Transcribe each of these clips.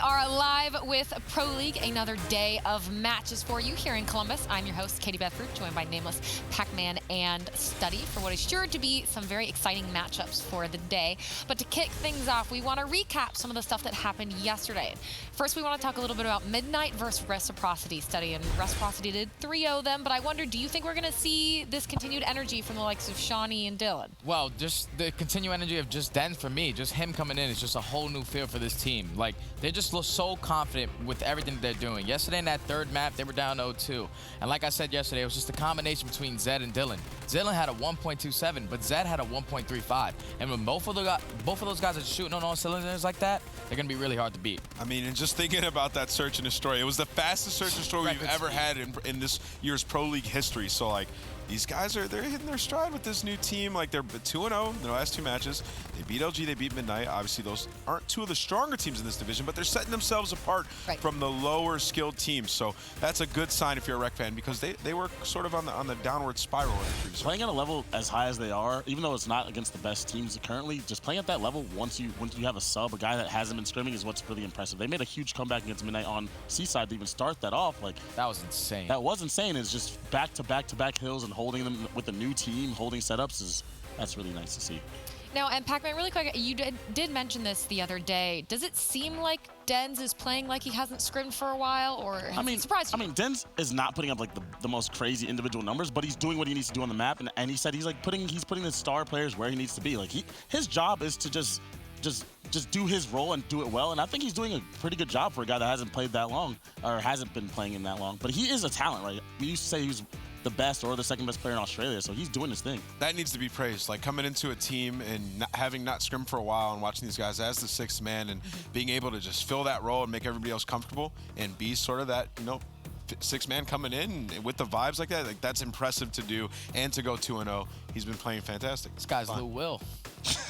are live with Pro League, another day of matches for you here in Columbus. I'm your host, Katie Bethfruit, joined by Nameless, Pac-Man, and Study for what is sure to be some very exciting matchups for the day. But to kick things off, we want to recap some of the stuff that happened yesterday. First, we want to talk a little bit about Midnight versus Reciprocity. Study and Reciprocity did 3-0 them, but I wonder, do you think we're going to see this continued energy from the likes of Shawnee and Dylan? Well, just the continued energy of just Den for me, just him coming in is just a whole new feel for this team. Like, they just look so confident with everything they're doing. Yesterday in that third map, they were down 0-2. And like I said yesterday, it was just a combination between Zed and Dylan. Dylan had a 1.27, but Zed had a 1.35. And when both of those guys are shooting on all cylinders like that, they're going to be really hard to beat. I mean, and just thinking about that search and destroy, it was the fastest search and destroy we've ever had in this year's Pro League history. So, like, these guys they're hitting their stride with this new team. Like, they're 2-0 in their last two matches. They beat LG, they beat Midnight. Obviously, those aren't two of the stronger teams in this division, but they're setting themselves apart from the lower skilled teams. So that's a good sign if you're a Rec fan, because they were sort of on the downward spiral. Playing at a level as high as they are, even though it's not against the best teams currently, just playing at that level once you have a sub, a guy that hasn't been scrimming, is what's really impressive. They made a huge comeback against Midnight on Seaside to even start that off. Like, that was insane. That was insane. It's just back-to-back hills and holding them with a new team, holding setups that's really nice to see. Now, and Pac-Man, really quick, you did mention this the other day. Does it seem like Dens is playing like he hasn't scrimmed for a while, or has it surprised you? I mean, Dens is not putting up like the most crazy individual numbers, but he's doing what he needs to do on the map, and he said he's putting the star players where he needs to be. Like, his job is to just do his role and do it well, and I think he's doing a pretty good job for a guy that hasn't played that long, or hasn't been playing in that long. But he is a talent, right? We used to say he was the best or the second best player in Australia, so he's doing his thing. That needs to be praised. Like, coming into a team and having not scrimmed for a while and watching these guys as the sixth man and being able to just fill that role and make everybody else comfortable and be sort of that, sixth man coming in with the vibes like that, that's impressive to do, and to go 2-0. He's been playing fantastic. This guy's Lou Will.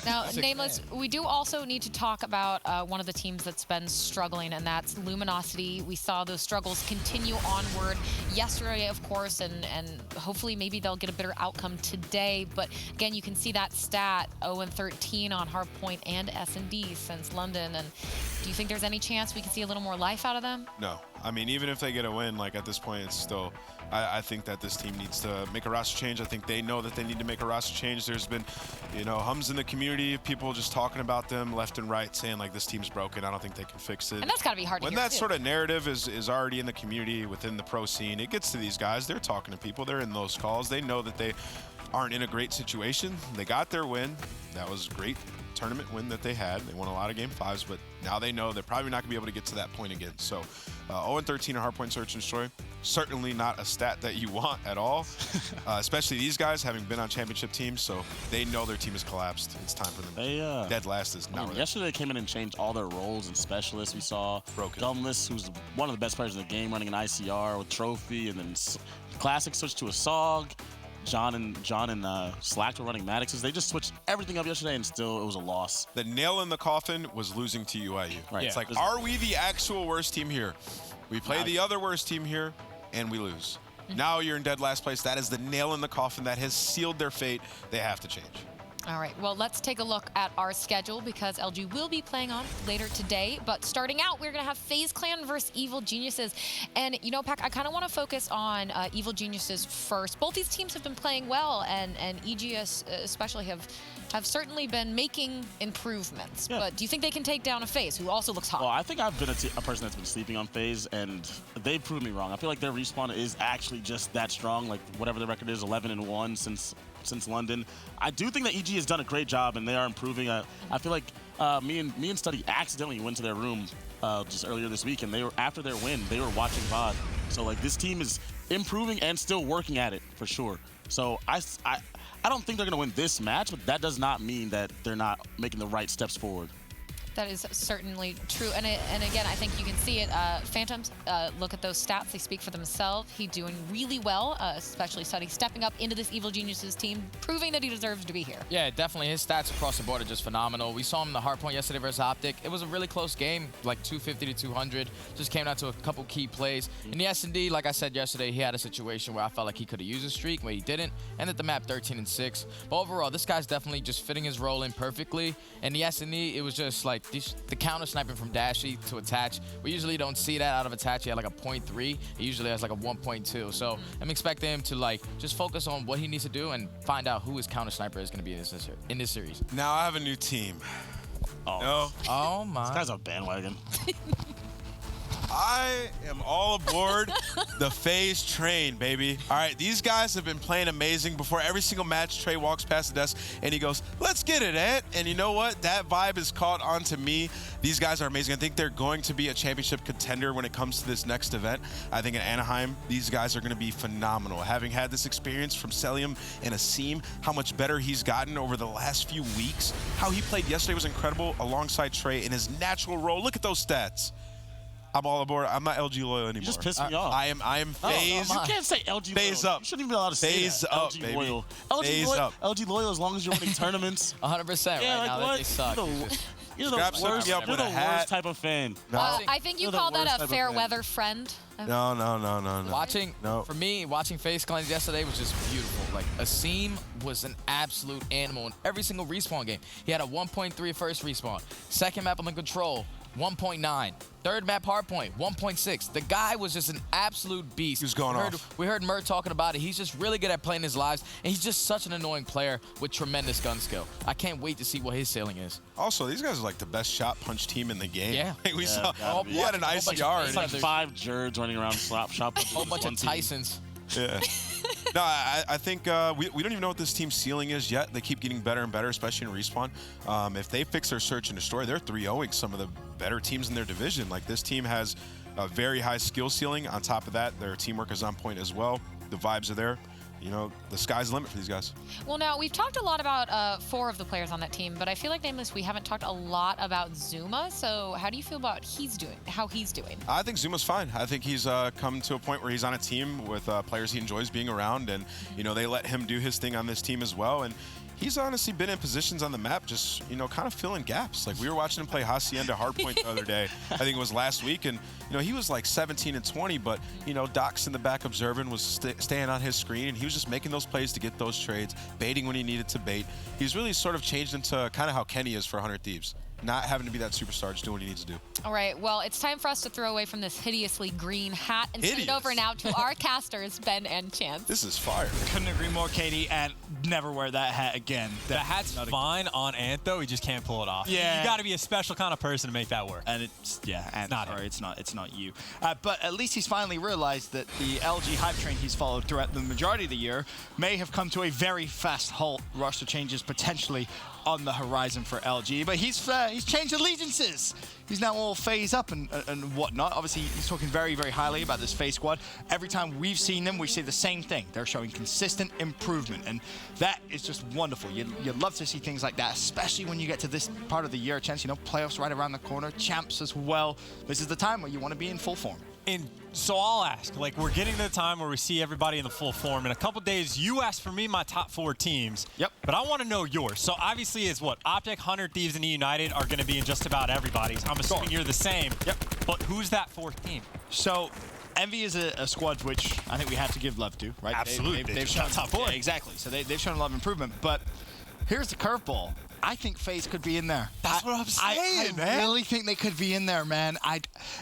Now, Nameless, we do also need to talk about one of the teams that's been struggling, and that's Luminosity. We saw those struggles continue onward yesterday, of course, and hopefully maybe they'll get a better outcome today. But again, you can see that stat, 0-13 on hardpoint and S&D since London. And do you think there's any chance we can see a little more life out of them? No. I mean, even if they get a win, like, at this point, it's still, I think that this team needs to make a roster change. I think they know that they need to make a roster change. There's been, hums in the community of people just talking about them left and right, saying, like, this team's broken. I don't think they can fix it. And that's got to be hard to hear, when that sort of narrative is already in the community, within the pro scene, it gets to these guys. They're talking to people. They're in those calls. They know that they aren't in a great situation. They got their win. That was a great tournament win that they had. They won a lot of game 5s, but now they know they're probably not going to be able to get to that point again. So 0-13 on hardpoint search and destroy, certainly not a stat that you want at all, especially these guys having been on championship teams, so they know their team has collapsed. It's time for them. Dead last is not yesterday they came in and changed all their roles and specialists. We saw Gumless, who's one of the best players in the game, running an ICR with Trophy, and then Classic switched to a SOG. John and Slack were running Maddoxes. They just switched everything up yesterday, and still it was a loss. The nail in the coffin was losing to UIU. Right. It's like, are we the actual worst team here? We play the other worst team here, and we lose. Now you're in dead last place. That is the nail in the coffin that has sealed their fate. They have to change. All right, well, let's take a look at our schedule, because LG will be playing on later today. But starting out, we're going to have Faze Clan versus Evil Geniuses. And, Pac, I kind of want to focus on Evil Geniuses first. Both these teams have been playing well, and EGS especially have certainly been making improvements. Yeah. But do you think they can take down a Faze, who also looks hot? Well, I think I've been a person that's been sleeping on Faze, and they've proved me wrong. I feel like their respawn is actually just that strong. Like, whatever the record is, 11-1 since London. I do think that EG has done a great job, and they are improving. I feel like me and Study accidentally went to their room just earlier this week, and after their win, they were watching VOD. So, like, this team is improving and still working at it for sure. So I don't think they're going to win this match, but that does not mean that they're not making the right steps forward. That is certainly true. And again, I think you can see it. Phantoms, look at those stats. They speak for themselves. He's doing really well, especially Study stepping up into this Evil Geniuses team, proving that he deserves to be here. Yeah, definitely. His stats across the board are just phenomenal. We saw him in the hardpoint yesterday versus Optic. It was a really close game, like 250 to 200. Just came down to a couple key plays. In the S&D, like I said yesterday, he had a situation where I felt like he could have used a streak, where he didn't. Ended the map 13-6. But overall, this guy's definitely just fitting his role in perfectly. And the S&D, it was just like, like the counter sniping from Dashy to Attach. We usually don't see that out of Attach. He had like a 0.3. He usually has like a 1.2. So I'm expecting him to like just focus on what he needs to do and find out who his counter sniper is going to be in this series. Now I have a new team. Oh, No, Oh my! this guy's a bandwagon. I am all aboard the Faze train, baby. All right, these guys have been playing amazing. Before every single match, Trey walks past the desk and he goes, "Let's get it, Ant." And you know what? That vibe is caught on to me. These guys are amazing. I think they're going to be a championship contender when it comes to this next event. I think in Anaheim, these guys are going to be phenomenal. Having had this experience from Celium and Asim, how much better he's gotten over the last few weeks. How he played yesterday was incredible alongside Trey in his natural role. Look at those stats. I'm all aboard. I'm not LG loyal anymore. You just pissed me off. I am Faze. You can't say LG Faze loyal. up. You shouldn't even be allowed to say Faze that. up, LG baby. loyal. Faze LG loyal. up. LG loyal as long as you're winning tournaments. 100% Yeah, right like now that what? they suck. You're the Scrap worst. me up You're with the a hat. worst type of fan. No. I think you You're the call worst that type a of fair fan. weather friend. No. Watching, No. for me, watching Faze cleanse yesterday was just beautiful. Like, Asim was an absolute animal in every single respawn game. He had a 1.3 first respawn. Second map on the control, 1.9. Third map hardpoint, 1.6. The guy was just an absolute beast. He was going off. We heard Mert talking about it. He's just really good at playing his lives, and he's just such an annoying player with tremendous gun skill. I can't wait to see what his ceiling is. Also, these guys are like the best shot punch team in the game. Yeah. Like, we Yeah, saw. gotta be. He had an Whole bunch of ICR. It's like Others. 5 Jerds running around shop. A whole bunch of Tysons. Yeah. No, I think we don't even know what this team's ceiling is yet. They keep getting better and better, especially in respawn. If they fix their search and destroy, they're 3-0ing some of the better teams in their division. Like, this team has a very high skill ceiling. On top of that, their teamwork is on point as well. The vibes are there. You know, the sky's the limit for these guys. Well, now, we've talked a lot about 4 of the players on that team, but I feel like, Nameless, we haven't talked a lot about Zuma. So how do you feel about how he's doing? I think Zuma's fine. I think he's come to a point where he's on a team with players he enjoys being around, and, you know, they let him do his thing on this team as well. And he's honestly been in positions on the map just, you know, kind of filling gaps. Like, we were watching him play Hacienda Hardpoint the other day. I think it was last week. And, you know, he was like 17 and 20, but, you know, Doc's in the back observing, was staying on his screen, and he was just making those plays to get those trades, baiting when he needed to bait. He's really sort of changed into kind of how Kenny is for 100 Thieves. Not having to be that superstar, just doing what he needs to do. All right, well, it's time for us to throw away from this hideously green hat and turn it Hideous. over now to our casters, Ben and Chance. This is fire. Couldn't agree more, Katie, and never wear that hat again. The hat's fine on Ant, though. He just can't pull it off. Yeah. You got to be a special kind of person to make that work. And it's, yeah, and not sorry, him. it's not you. But at least he's finally realized that the LG hype train he's followed throughout the majority of the year may have come to a very fast halt. Roster changes potentially on the horizon for LG, but he's changed allegiances. He's now all Faze up and whatnot. Obviously, he's talking very, very highly about this Faze squad. Every time we've seen them, we say the same thing. They're showing consistent improvement, and that is just wonderful. You'd love to see things like that, especially when you get to this part of the year. Chance, you know, playoffs right around the corner, champs as well. This is the time where you want to be in full form. And so I'll ask, like, we're getting to the time where we see everybody in the full form. In a couple days, you asked for me my top 4 teams. Yep. But I want to know yours. So obviously, it's what? Optic, 100 Thieves, and E United are going to be in just about everybody's. I'm assuming you're the same. Yep. But who's that 4th team? So, Envy is a squad which I think we have to give love to, right? Absolutely. They've just shown got top 4. Yeah, exactly. So they've shown a lot of improvement. But here's the curveball. I think Faze could be in there. That's what I'm saying, I man. really think they could be in there, man.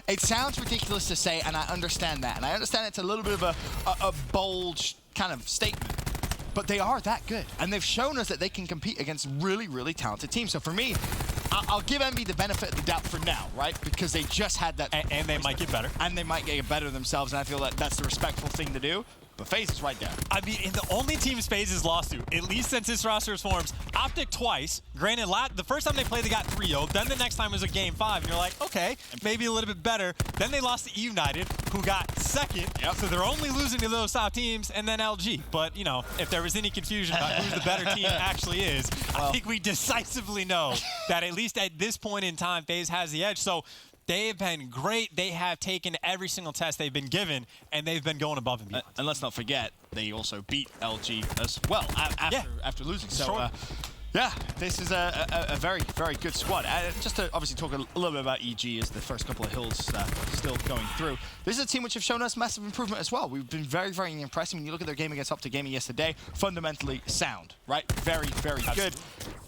It sounds ridiculous to say, and I understand that. And I understand it's a little bit of a bold kind of statement. But they are that good. And they've shown us that they can compete against really, really talented teams. So for me, I'll give Envy the benefit of the doubt for now, right? Because they just had that. And they might get better. And they might get better themselves, and I feel that that's the respectful thing to do. But Faze is right there. I mean, and the only team Faze has lost to, at least since this roster is formed, Optic twice. Granted, the first time they played, they got 3-0. Then the next time was a game 5, and you're like, okay, maybe a little bit better. Then they lost to E United, who got 2nd. Yep. So they're only losing to those top teams, and then LG. But, you know, if there was any confusion about who the better team actually is, I think we decisively know that at least at this point in time, Faze has the edge. So they've been great. They have taken every single test they've been given, and they've been going above and beyond. And let's not forget, they also beat LG as well after losing. So, Sure. Yeah, this is a very, very good squad. Just to obviously talk a little bit about EG as the first couple of hills still going through. This is a team which have shown us massive improvement as well. We've been very, very impressed. When you look at their game against Optic Gaming yesterday, fundamentally sound, right? Very, very good.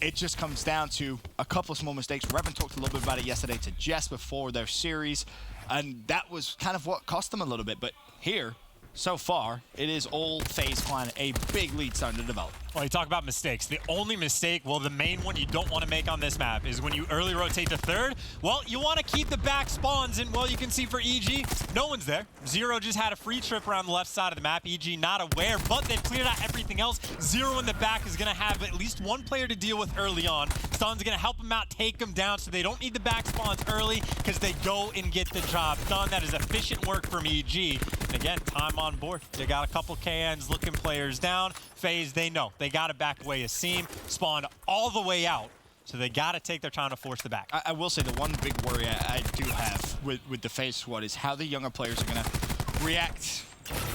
It just comes down to a couple of small mistakes. Revan talked a little bit about it yesterday to Jess before their series, and that was kind of what cost them a little bit. But here, so far, it is all Faze Clan, a big lead starting to develop. Well, you talk about mistakes. The only mistake, well, the main one you don't want to make on this map is when you early rotate to third. Well, you want to keep the back spawns, and well, you can see for EG, no one's there. Zero just had a free trip around the left side of the map. EG not aware, but they've cleared out everything else. Zero in the back is going to have at least one player to deal with early on. Stun's going to help him out, take him down, so they don't need the back spawns early because they go and get the job done. That is efficient work from EG. And again, time on board. They got a couple KNs looking players down. Faze, they know. They got to back away a seam, spawned all the way out. So they got to take their time to force the back. I will say the one big worry I do have with the Faze squad is how the younger players are going to react,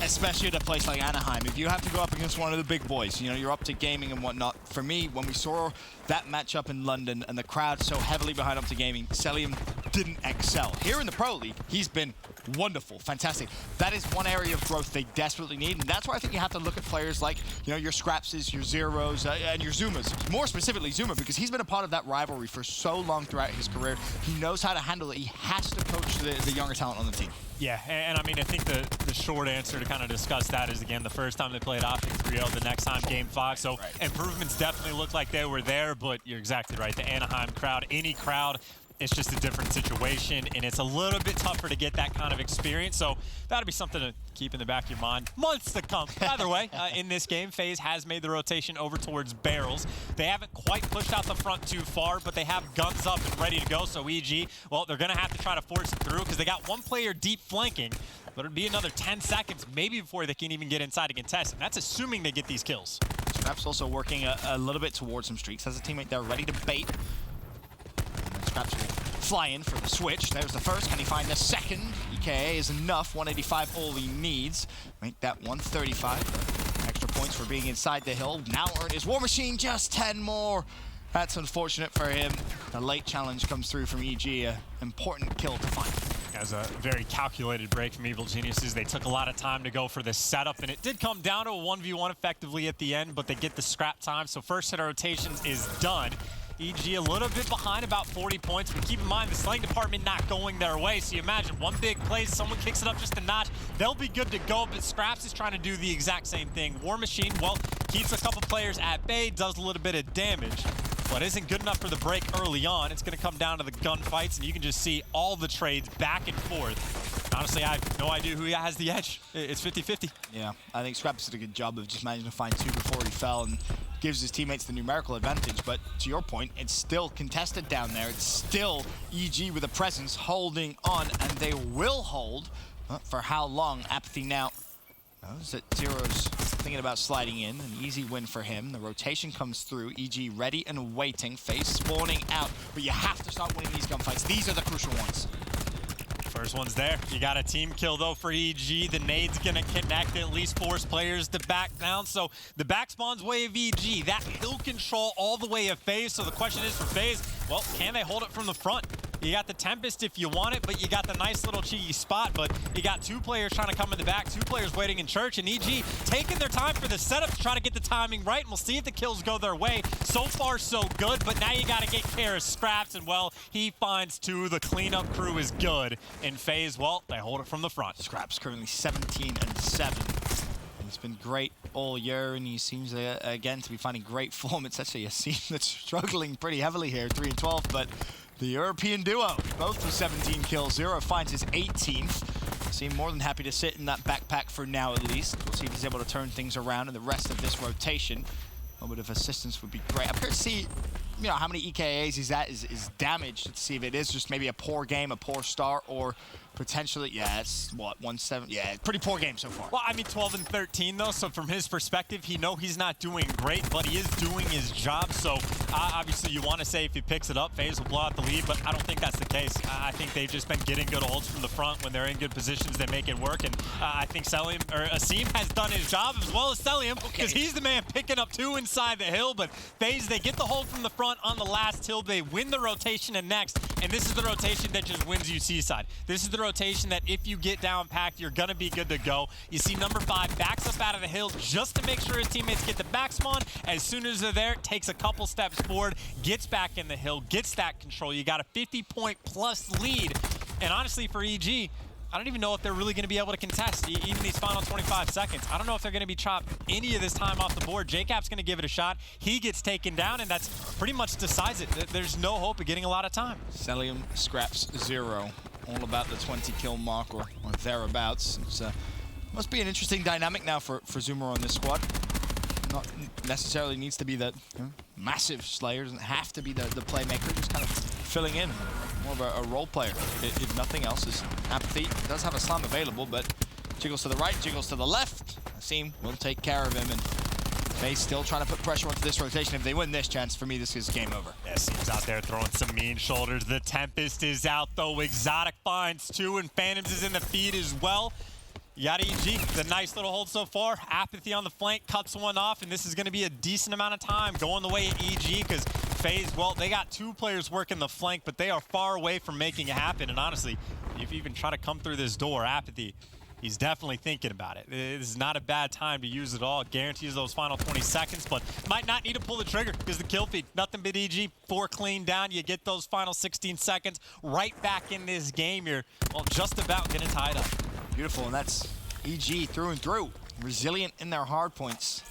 especially at a place like Anaheim. If you have to go up against one of the big boys, you know, you're up to gaming and whatnot. For me, when we saw that matchup in London and the crowd so heavily behind up to gaming, Celium didn't excel. Here in the Pro League, he's been wonderful, fantastic. That is one area of growth they desperately need, and that's why I think you have to look at players like, you know, your Scrapses, your Zeros, and your Zumas. More specifically Zuma, because he's been a part of that rivalry for so long throughout his career. He knows how to handle it. He has to coach the younger talent on the team. Yeah, and I mean, I think the short answer to kind of discuss that is, again, the first time they played Optic 3-0, the next time Game 5. So improvements definitely look like they were there, but you're exactly right. The Anaheim crowd, any crowd, it's just a different situation, and it's a little bit tougher to get that kind of experience. So that'll be something to keep in the back of your mind months to come. Either way, in this game, Faze has made the rotation over towards barrels. They haven't quite pushed out the front too far, but they have guns up and ready to go. So EG, well, they're going to have to try to force it through because they got one player deep flanking, but it'll be another 10 seconds maybe before they can even get inside and contest, and that's assuming they get these kills. Scraps also working a little bit towards some streaks. Has a teammate there ready to bait. Scraps will fly in for the switch. There's the first. Can he find the second? EKA is enough. 185 all he needs. Make that 135. Extra points for being inside the hill. Now earn his War Machine. Just 10 more. That's unfortunate for him. The late challenge comes through from EG. An important kill to find. As a very calculated break from Evil Geniuses. They took a lot of time to go for the setup, and it did come down to a 1v1 effectively at the end, but they get the scrap time. So first set of rotations is done. EG a little bit behind, about 40 points, but keep in mind the slaying department not going their way. So you imagine one big play, someone kicks it up just a notch, they'll be good to go, but Scraps is trying to do the exact same thing. War Machine, well, keeps a couple players at bay, does a little bit of damage, but isn't good enough for the break early on. It's going to come down to the gunfights, and you can just see all the trades back and forth. Honestly, I have no idea who has the edge. It's 50-50. Yeah, I think Scraps did a good job of just managing to find two before he fell and gives his teammates the numerical advantage. But to your point, it's still contested down there. It's still EG with a presence holding on, and they will hold. For how long? Apathy now. Knows that Zero's thinking about sliding in. An easy win for him. The rotation comes through. EG ready and waiting. Faze spawning out. But you have to start winning these gunfights. These are the crucial ones. First one's there. You got a team kill, though, for EG. The nade's going to connect and at least force players to back down. So the back spawn's way of EG. That hill control all the way of Faze. So the question is for Faze, well, can they hold it from the front? You got the Tempest if you want it, but you got the nice little cheeky spot. But you got two players trying to come in the back, two players waiting in church, and EG taking their time for the setup to try to get the timing right, and we'll see if the kills go their way. So far, so good, but now you got to get care of Scraps, and, well, he finds two. The cleanup crew is good. In Faze, well, they hold it from the front. Scraps currently 17-7. He's been great all year, and he seems, again, to be finding great form. It's actually a team that's struggling pretty heavily here, 3-12, but the European duo, both with 17 kills. Zero finds his 18th. Seem more than happy to sit in that backpack for now, at least. We'll see if he's able to turn things around in the rest of this rotation. A little bit of assistance would be great. I'm curious to see, you know, how many EKAs he's at is damaged, to see if it is just maybe a poor game, a poor start, or potentially, yeah, it's what, 1-7? Yeah, pretty poor game so far. Well, I mean, 12 and 13 though, so from his perspective, he's not doing great, but he is doing his job. So obviously you want to say if he picks it up, Faze will blow out the lead, but I don't think that's the case. I think they've just been getting good holds from the front. When they're in good positions, they make it work, and I think Asim has done his job as well as Selim, because he's the man picking up 2 inside the hill, but Faze, they get the hold from the front on the last hill, they win the rotation and next, and this is the rotation that just wins you Seaside. This is the rotation that if you get down packed, you're gonna be good to go. You see number 5 backs up out of the hill just to make sure his teammates get the back spawn. As soon as they're there, takes a couple steps forward, gets back in the hill, gets that control. You got a 50-point plus lead. And honestly, for EG, I don't even know if they're really going to be able to contest even these final 25 seconds. I don't know if they're going to be chopped any of this time off the board. JCap's going to give it a shot. He gets taken down, and that's pretty much decides it. There's no hope of getting a lot of time. Selim scraps 0. All about the 20-kill mark or thereabouts. It's, must be an interesting dynamic now for Zoomer on this squad. Not necessarily needs to be the massive Slayer. Doesn't have to be the playmaker. Just kind of filling in. More of a role player, if nothing else. Is Apathy does have a slam available, but jiggles to the right, jiggles to the left. Asim will take care of him, and Faze still trying to put pressure onto this rotation. If they win this chance, for me, this is game over. Yeah, Asim's out there throwing some mean shoulders. The Tempest is out, though. Exotic finds 2, and Phantoms is in the feed as well. You got EG, the nice little hold so far. Apathy on the flank, cuts one off, and this is going to be a decent amount of time going the way of EG, because Faze, well, they got 2 players working the flank, but they are far away from making it happen. And honestly, if you even try to come through this door, Apathy, he's definitely thinking about it. This is not a bad time to use it all. It guarantees those final 20 seconds, but might not need to pull the trigger because the kill feed, nothing but EG. 4 clean down, you get those final 16 seconds right back in this game. You're, well, just about getting tied up. Beautiful, and that's EG through and through. Resilient in their hard points.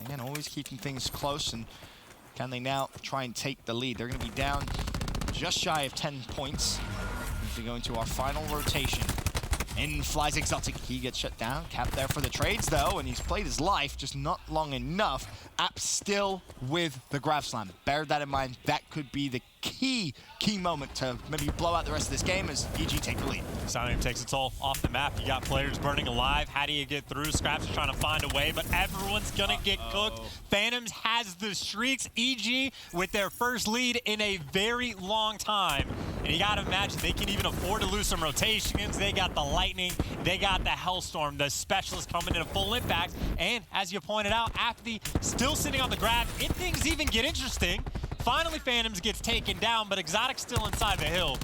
Again, always keeping things close, and can they now try and take the lead? They're going to be down just shy of 10 points as we go into our final rotation. In flies Exotic. He gets shut down. Cap there for the trades, though, and he's played his life, just not long enough. App still with the grab slam. Bear that in mind. That could be the key moment to maybe blow out the rest of this game as EG take the lead. Sounding takes its all off the map. You got players burning alive. How do you get through? Scraps is trying to find a way, but everyone's gonna get cooked. Phantoms has the streaks. EG with their first lead in a very long time. And you gotta imagine they can even afford to lose some rotations. They got the Lightning, they got the Hellstorm, the specialist coming in a full impact. And as you pointed out, Apathy still sitting on the grab. If things even get interesting, finally Phantoms gets taken down, but Exotic's still inside the hill.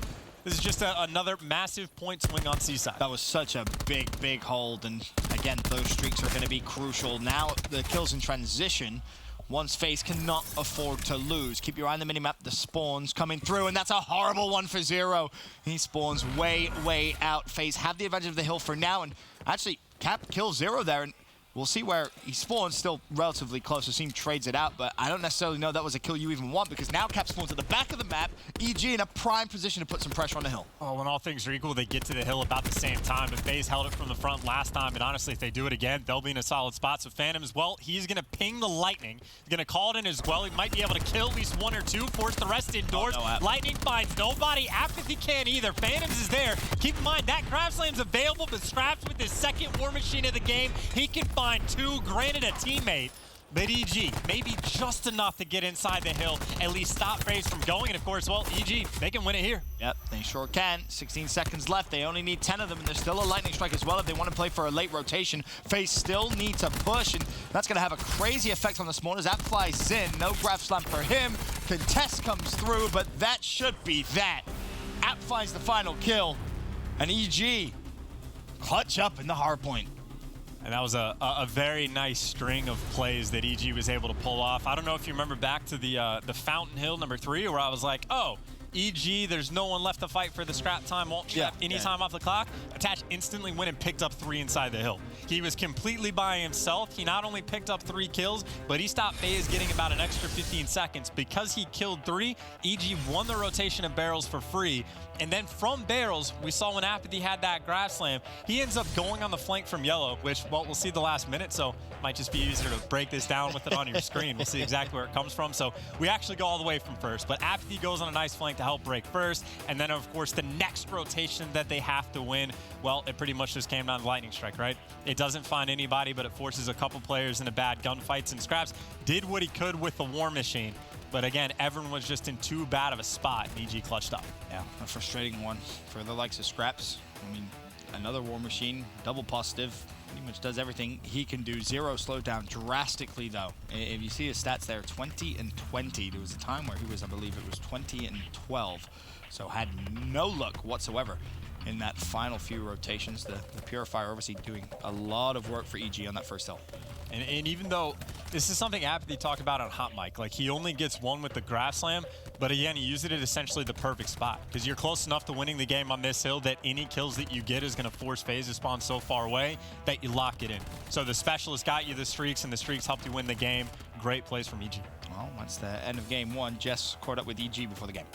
This is just another massive point swing on Seaside. That was such a big hold, and again, those streaks are going to be crucial. Now the kills in transition, once Faze cannot afford to lose. Keep your eye on the minimap, the spawns coming through, and that's a horrible one for 0. He spawns way out. Faze have the advantage of the hill for now, and actually Cap kills 0 there, and we'll see where he spawns, still relatively close. Asim trades it out, but I don't necessarily know that was a kill you even want, because now Cap spawns at the back of the map. EG in a prime position to put some pressure on the hill. Oh, when all things are equal, they get to the hill about the same time. But Faze held it from the front last time, and honestly, if they do it again, they'll be in a solid spot. So Phantom as well, he's going to ping the Lightning. He's going to call it in as well. He might be able to kill at least 1 or 2, force the rest indoors. Oh, no, Lightning finds nobody. Apathy can't either. Phantoms is there. Keep in mind, that grab slam's available, but Scraps with his second war machine of the game, he can find 2. Granted, a teammate, but EG, maybe just enough to get inside the hill, at least stop Faze from going, and of course, well, EG, they can win it here. Yep, they sure can. 16 seconds left. They only need 10 of them, and there's still a lightning strike as well if they want to play for a late rotation. Faze still needs a push, and that's going to have a crazy effect on the spawners. App flies in, no grab slam for him. Contest comes through, but that should be that. App finds the final kill, and EG clutch up in the hard point. And that was a very nice string of plays that EG was able to pull off. I don't know if you remember back to the Fountain Hill number 3, where I was like, oh, EG, there's no one left to fight for the scrap time, won't trap any time off the clock. Attach instantly went and picked up 3 inside the hill. He was completely by himself. He not only picked up 3 kills, but he stopped Faze getting about an extra 15 seconds. Because he killed 3, EG won the rotation of barrels for free. And then from barrels, we saw when Apathy had that grab slam, he ends up going on the flank from yellow, which, well, we'll see the last minute, so it might just be easier to break this down with it on your screen. We'll see exactly where it comes from. So we actually go all the way from first, but Apathy goes on a nice flank to help break first. And then, of course, the next rotation that they have to win, well, it pretty much just came down to lightning strike, right? It doesn't find anybody, but it forces a couple players into bad gunfights, and Scraps did what he could with the War Machine. But again, everyone was just in too bad of a spot, and EG clutched up. Yeah, a frustrating one for the likes of Scraps. I mean, another War Machine, double positive, pretty much does everything he can do. Zero slowed down drastically, though. If you see his stats there, 20 and 20. There was a time where he was, I believe it was 20 and 12. So had no luck whatsoever in that final few rotations. The Purifier obviously doing a lot of work for EG on that first hill. And even though this is something Apathy talked about on Hot Mic, like he only gets one with the Grass Slam, but again, he used it at essentially the perfect spot because you're close enough to winning the game on this hill that any kills that you get is going to force Faze to spawn so far away that you lock it in. So the Specialist got you the streaks, and the streaks helped you win the game. Great plays from EG. Well, that's the end of game one. Jess caught up with EG before the game.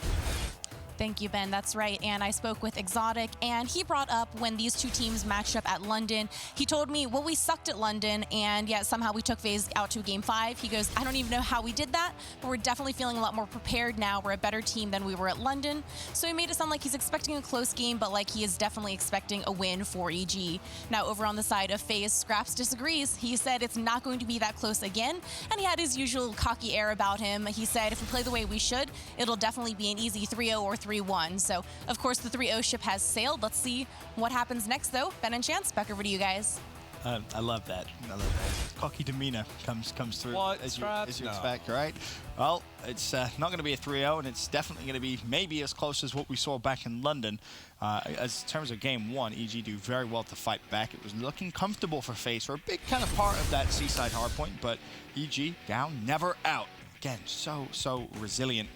Thank you, Ben. That's right. And I spoke with Exotic, and he brought up when these two teams matched up at London. He told me, well, we sucked at London, and yet somehow we took Faze out to Game 5. He goes, I don't even know how we did that, but we're definitely feeling a lot more prepared now. We're a better team than we were at London. So he made it sound like he's expecting a close game, but like he is definitely expecting a win for EG. Now, over on the side of Faze, Scraps disagrees. He said it's not going to be that close again, and he had his usual cocky air about him. He said if we play the way we should, it'll definitely be an easy 3-0 or 3-1. So, of course, the 3-0 ship has sailed. Let's see what happens next, though. Ben and Chance, back over to you guys. I love that. I love that. Cocky demeanor comes through as you expect, right? Well, it's not going to be a 3-0, and it's definitely going to be maybe as close as what we saw back in London. As in terms of game one, EG do very well to fight back. It was looking comfortable for Faze for a big kind of part of that Seaside hardpoint, but EG down, never out. Again, so resilient.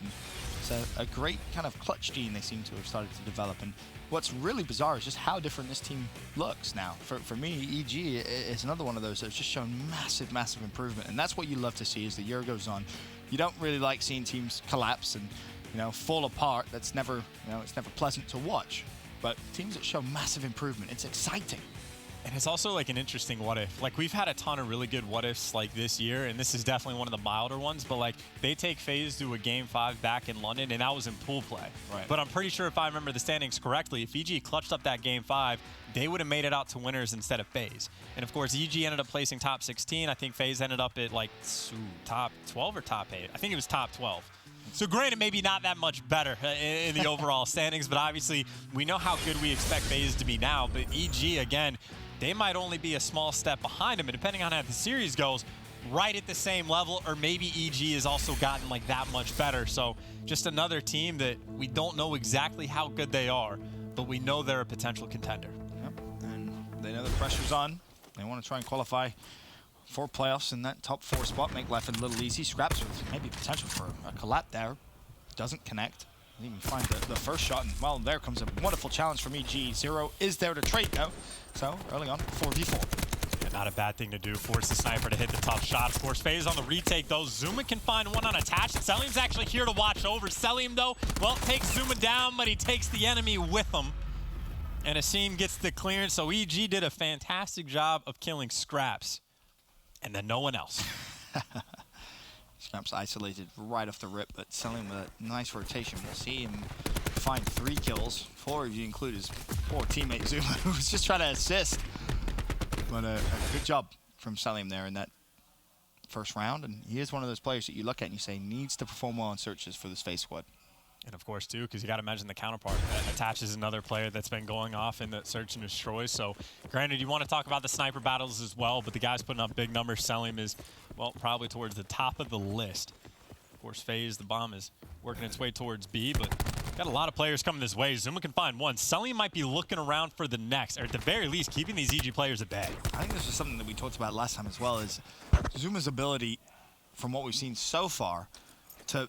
It's a great kind of clutch gene they seem to have started to develop. And what's really bizarre is just how different this team looks now. For me, EG is another one of those that's just shown massive improvement. And that's what you love to see as the year goes on. You don't really like seeing teams collapse and, you know, fall apart. That's never, you know, it's never pleasant to watch. But teams that show massive improvement, it's exciting. And it's also like an interesting what if. Like, we've had a ton of really good what ifs like this year, and this is definitely one of the milder ones, but like they take Faze to a Game 5 back in London, and that was in pool play. Right. But I'm pretty sure if I remember the standings correctly, if EG clutched up that Game 5, they would have made it out to winners instead of Faze. And of course, EG ended up placing top 16. I think Faze ended up at like top 12 or top 8. I think it was top 12. So granted, maybe not that much better in the overall standings, but obviously we know how good we expect Faze to be now. But EG, again, they might only be a small step behind them, and depending on how the series goes, right at the same level, or maybe EG has also gotten like that much better. So just another team that we don't know exactly how good they are, but we know they're a potential contender. Yep. And they know the pressure's on. They want to try and qualify for playoffs in that top 4 spot, make life a little easy. Scraps with maybe potential for a collab there. Doesn't connect. Didn't even find the first shot, and well, there comes a wonderful challenge from EG. Zero is there to trade though. So early on, 4v4. Yeah, not a bad thing to do. Force the sniper to hit the tough shots. Force Faze on the retake though. Zuma can find one unattached. Selim's actually here to watch over. Selim though, well, takes Zuma down, but he takes the enemy with him. And Asim gets the clearance, so EG did a fantastic job of killing Scraps. And then no one else. Scraps isolated right off the rip, but Selim with a nice rotation. We'll see him find 3 kills. 4 if you include his poor teammate Zuma, who was just trying to assist. But a good job from Selim there in that first round. And he is one of those players that you look at and you say needs to perform well in searches for this Faze squad. And of course, too, because you got to imagine the counterpart that attaches another player that's been going off in the search and destroy. So, granted, you want to talk about the sniper battles as well, but the guys putting up big numbers. Selim is, well, probably towards the top of the list. Of course, Faze, the bomb is working its way towards B, but got a lot of players coming this way. Zuma can find one. Selim might be looking around for the next, or at the very least, keeping these EG players at bay. I think this was something that we talked about last time as well, is Zuma's ability, from what we've seen so far, to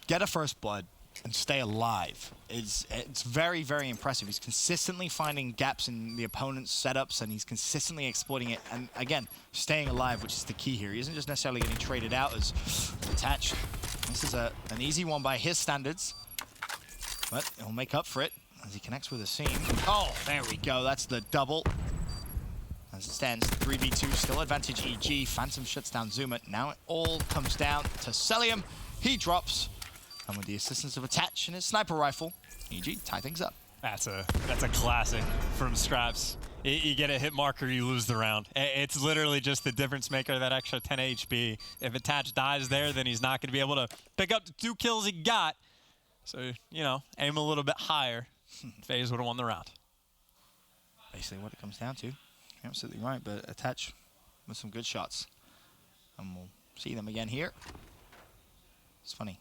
get a first blood and stay alive. It's very impressive. He's consistently finding gaps in the opponent's setups, and he's consistently exploiting it. And again, staying alive, which is the key here. He isn't just necessarily getting traded out as attached. This is an easy one by his standards, but he'll make up for it as he connects with Asim. Oh, there we go. That's the double. As it stands, 3v2, still advantage EG. Phantom shuts down Zuma. Now it all comes down to Selim. He drops. And with the assistance of Attach and his sniper rifle, EG tie things up. That's a classic from Scraps. You get a hit marker, you lose the round. It's literally just the difference maker, that extra 10 HP. If Attach dies there, then he's not going to be able to pick up the 2 kills he got. So, you know, aim a little bit higher. Faze would have won the round. Basically what it comes down to. You're absolutely right, but Attach with some good shots. And we'll see them again here. It's funny.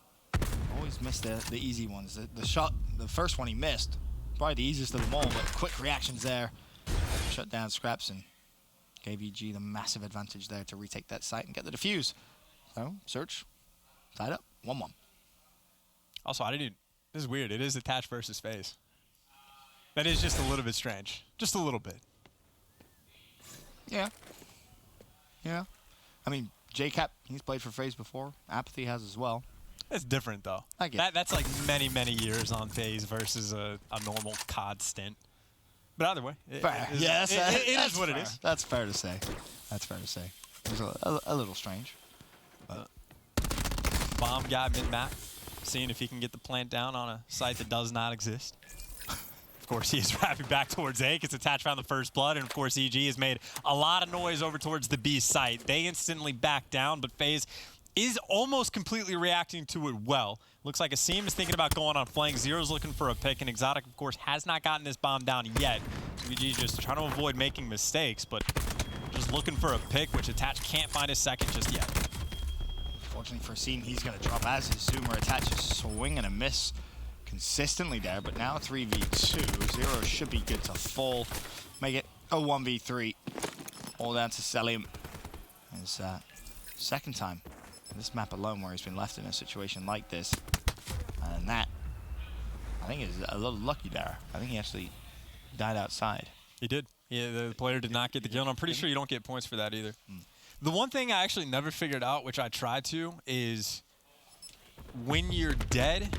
Always miss the easy ones. The shot, the first one he missed, probably the easiest of them all, but quick reactions there. Shut down Scraps and gave EG the massive advantage there to retake that site and get the defuse. So, Search, tied up, 1-1. Also, this is weird. It is Attach versus Faze. That is just a little bit strange. Just a little bit. Yeah. Yeah. I mean, JCap, he's played for Faze before. Apathy has as well. It's different, though. I get it. That's like many, many years on Faze versus a normal COD stint. But either way, it is what it is. That's fair to say. That's fair to say. It was a little strange. But Bomb guy mid-map, seeing if he can get the plant down on a site that does not exist. Of course, he is wrapping back towards A because Attach found the first blood, and of course, EG has made a lot of noise over towards the B site. They instantly back down, but Faze is almost completely reacting to it well. Looks like Asim is thinking about going on flank. Zero's looking for a pick, and Exotic, of course, has not gotten this bomb down yet. So EG just trying to avoid making mistakes, but just looking for a pick, which Attach can't find his second just yet. Fortunately for Asim, he's going to drop as his Zoomer. Attach a swing and a miss consistently there, but now 3v2. Zero should be good to fall. Make it a 1v3. All down to Selim. His second time in this map alone where he's been left in a situation like this. And that, I think, is a little lucky there. I think he actually died outside. He did. Yeah, the player did not get the kill, and I'm pretty sure you don't get points for that either. The one thing I actually never figured out, which I tried to, is when you're dead,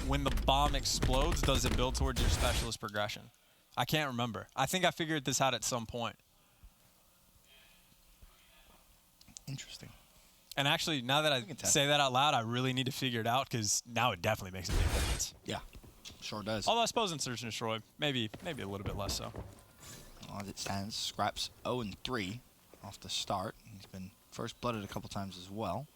when the bomb explodes, does it build towards your specialist progression? I can't remember. I think I figured this out at some point. Interesting. And actually, now that I say that out loud, I really need to figure it out because now it definitely makes a big difference. Yeah, sure does. Although I suppose in Search and Destroy, maybe a little bit less so. As it stands, Scraps 0-3 off the start. He's been first blooded a couple times as well.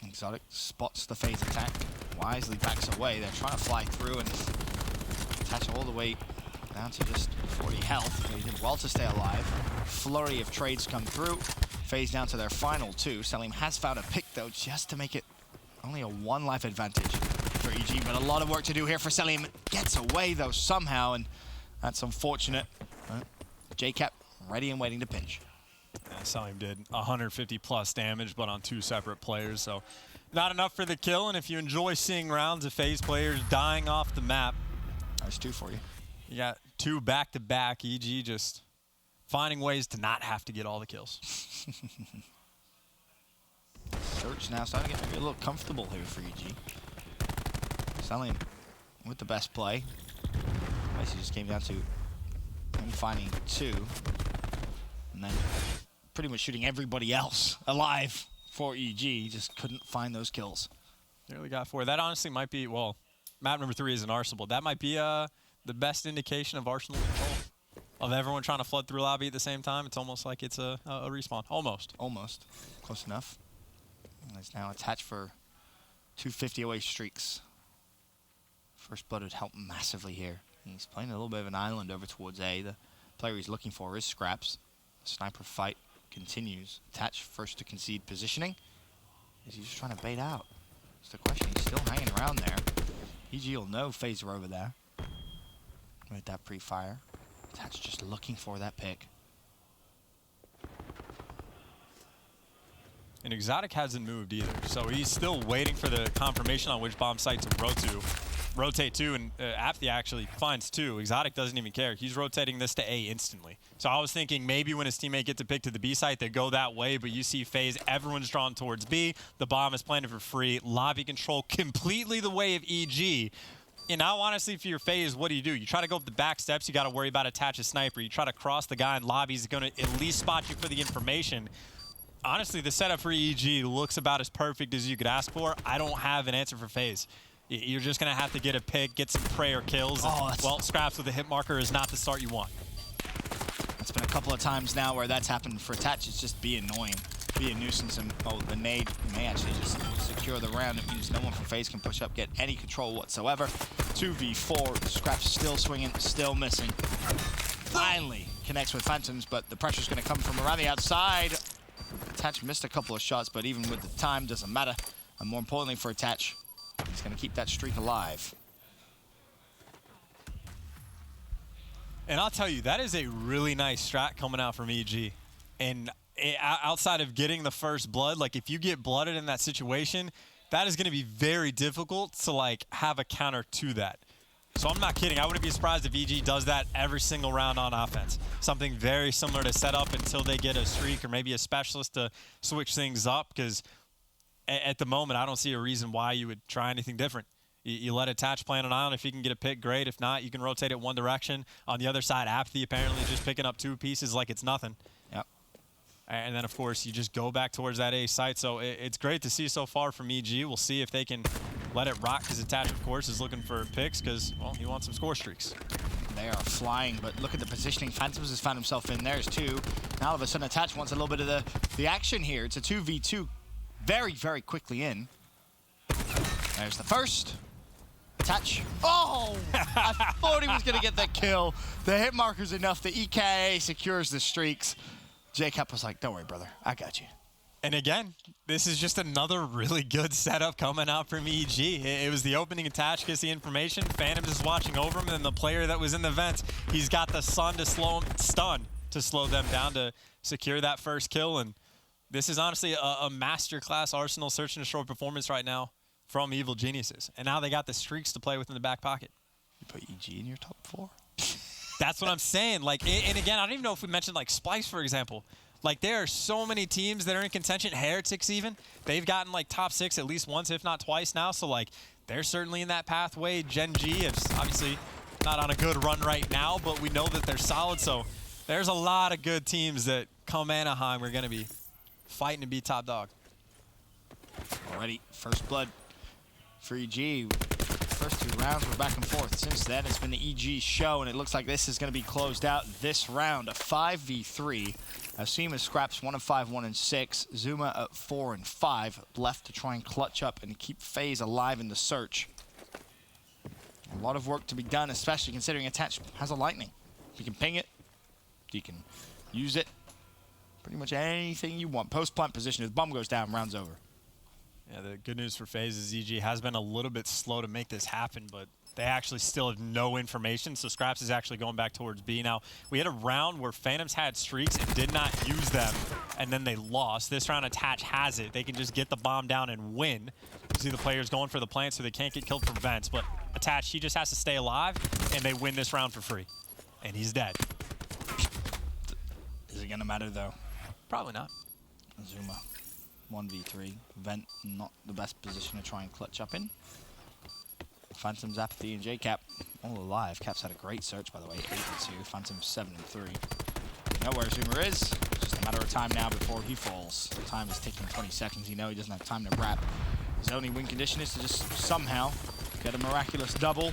Exotic spots the Faze attack, wisely backs away. They're trying to fly through and attach all the way down to just 40 health. They did well to stay alive. Flurry of trades come through. Faze down to their final 2. Selim has found a pick though, just to make it only a 1 life advantage for EG, but a lot of work to do here for Selim. Gets away though somehow, and that's unfortunate. JCap ready and waiting to pinch. Yeah, Selim did 150 plus damage, but on 2 separate players, so not enough for the kill. And if you enjoy seeing rounds of Faze players dying off the map, there's 2 for you. You got 2 back-to-back. EG just finding ways to not have to get all the kills. Search now starting to get maybe a little comfortable here for EG. Selim with the best play. Basically just came down to him finding 2. And then pretty much shooting everybody else alive for EG. Just couldn't find those kills. Nearly got 4. That honestly might be, well, map number 3 is an Arsenal. That might be the best indication of Arsenal control. Of everyone trying to flood through lobby at the same time. It's almost like it's a respawn. Almost. Almost. Close enough. And it's now attached for 250 away streaks. First blood would help massively here. He's playing a little bit of an island over towards A. The player he's looking for is Scraps. The sniper fight continues. Attach first to concede positioning. Is he just trying to bait out? That's the question. He's still hanging around there. EG will know Faze are over there. With that pre-fire. Attach just looking for that pick. And Exotic hasn't moved either, so he's still waiting for the confirmation on which bomb site to rotate to, and Apathy actually finds 2. Exotic doesn't even care. He's rotating this to A instantly. So I was thinking maybe when his teammate gets a pick to the B site, they go that way, but you see Faze, everyone's drawn towards B. The bomb is planted for free. Lobby control completely the way of EG. And now, honestly, for your Faze, what do? You try to go up the back steps, you got to worry about attach a sniper. You try to cross the guy in lobby, he's going to at least spot you for the information. honestly, the setup for EG looks about as perfect as you could ask for. I don't have an answer for Faze. You're just going to have to get a pick, get some prayer kills. Well, Scraps with a hit marker is not the start you want. It's been a couple of times now where that's happened for Attach. It's just be annoying, be a nuisance, and the nade may actually just secure the round. It means no one from Faze can push up, get any control whatsoever. 2v4, Scraps still swinging, still missing. Finally connects with Phantoms, but the pressure's going to come from around the outside. Attach missed a couple of shots, but even with the time, doesn't matter. And more importantly for Attach, he's going to keep that streak alive. And I'll tell you, that is a really nice strat coming out from EG. And outside of getting the first blood, like if you get blooded in that situation, that is going to be very difficult to like have a counter to that. So I'm not kidding. I wouldn't be surprised if EG does that every single round on offense. Something very similar to set up until they get a streak or maybe a specialist to switch things up, because at the moment, I don't see a reason why you would try anything different. You let Attach play on an island. If you can get a pick, great. If not, you can rotate it one direction. On the other side, Apathy apparently just picking up 2 pieces like it's nothing. Yep. And then, of course, you just go back towards that A site. So it's great to see so far from EG. We'll see if they can let it rock, because Attach, of course, is looking for picks because, well, he wants some score streaks. They are flying, but look at the positioning. Phantoms has found himself in. There's 2. Now all of a sudden, Attach wants a little bit of the action here. It's a 2v2 very, very quickly in. There's the first. Attach. Oh! I thought he was going to get that kill. The hit marker's enough. The EKA secures the streaks. JCap was like, don't worry, brother. I got you. And again, this is just another really good setup coming out from EG. It was the opening Attach, gets the information. Phantoms is watching over him, and then the player that was in the vents, he's got the stun to slow them down to secure that first kill. And this is honestly a masterclass Arsenal search and destroy performance right now from Evil Geniuses. And now they got the streaks to play with in the back pocket. You put EG in your top 4? That's what I'm saying. Like, and again, I don't even know if we mentioned like Splice, for example. Like, there are so many teams that are in contention. Heretics even. They've gotten like top 6 at least once, if not twice now. So like, they're certainly in that pathway. Gen G is obviously not on a good run right now, but we know that they're solid. So there's a lot of good teams that come Anaheim are going to be fighting to be top dog. Already, first blood for EG. First 2 rounds were back and forth. Since then, it's been the EG show, and it looks like this is going to be closed out this round. A 5v3. Asim is Scraps 1 of 5, 1 and 6. Zuma at 4 and 5. Left to try and clutch up and keep Faze alive in the search. A lot of work to be done, especially considering Attach has a lightning. You can ping it. You can use it. Pretty much anything you want. Post-plant position. If the bomb goes down, round's over. Yeah, the good news for Faze is EG has been a little bit slow to make this happen, but they actually still have no information, so Scraps is actually going back towards B. Now, we had a round where Phantoms had streaks and did not use them, and then they lost. This round, Attach has it. They can just get the bomb down and win. You see the players going for the plant so they can't get killed from vents, but Attach, he just has to stay alive, and they win this round for free. And he's dead. Is it going to matter, though? Probably not. Zuma. 1v3. Vent, not the best position to try and clutch up in. Phantoms, Apathy, and JCap all alive. Cap's had a great search, by the way. 8 and 2. Phantoms 7 and 3. You know where Zuma is. It's just a matter of time now before he falls. The time is ticking 20 seconds. You know he doesn't have time to wrap. His only win condition is to just somehow get a miraculous double,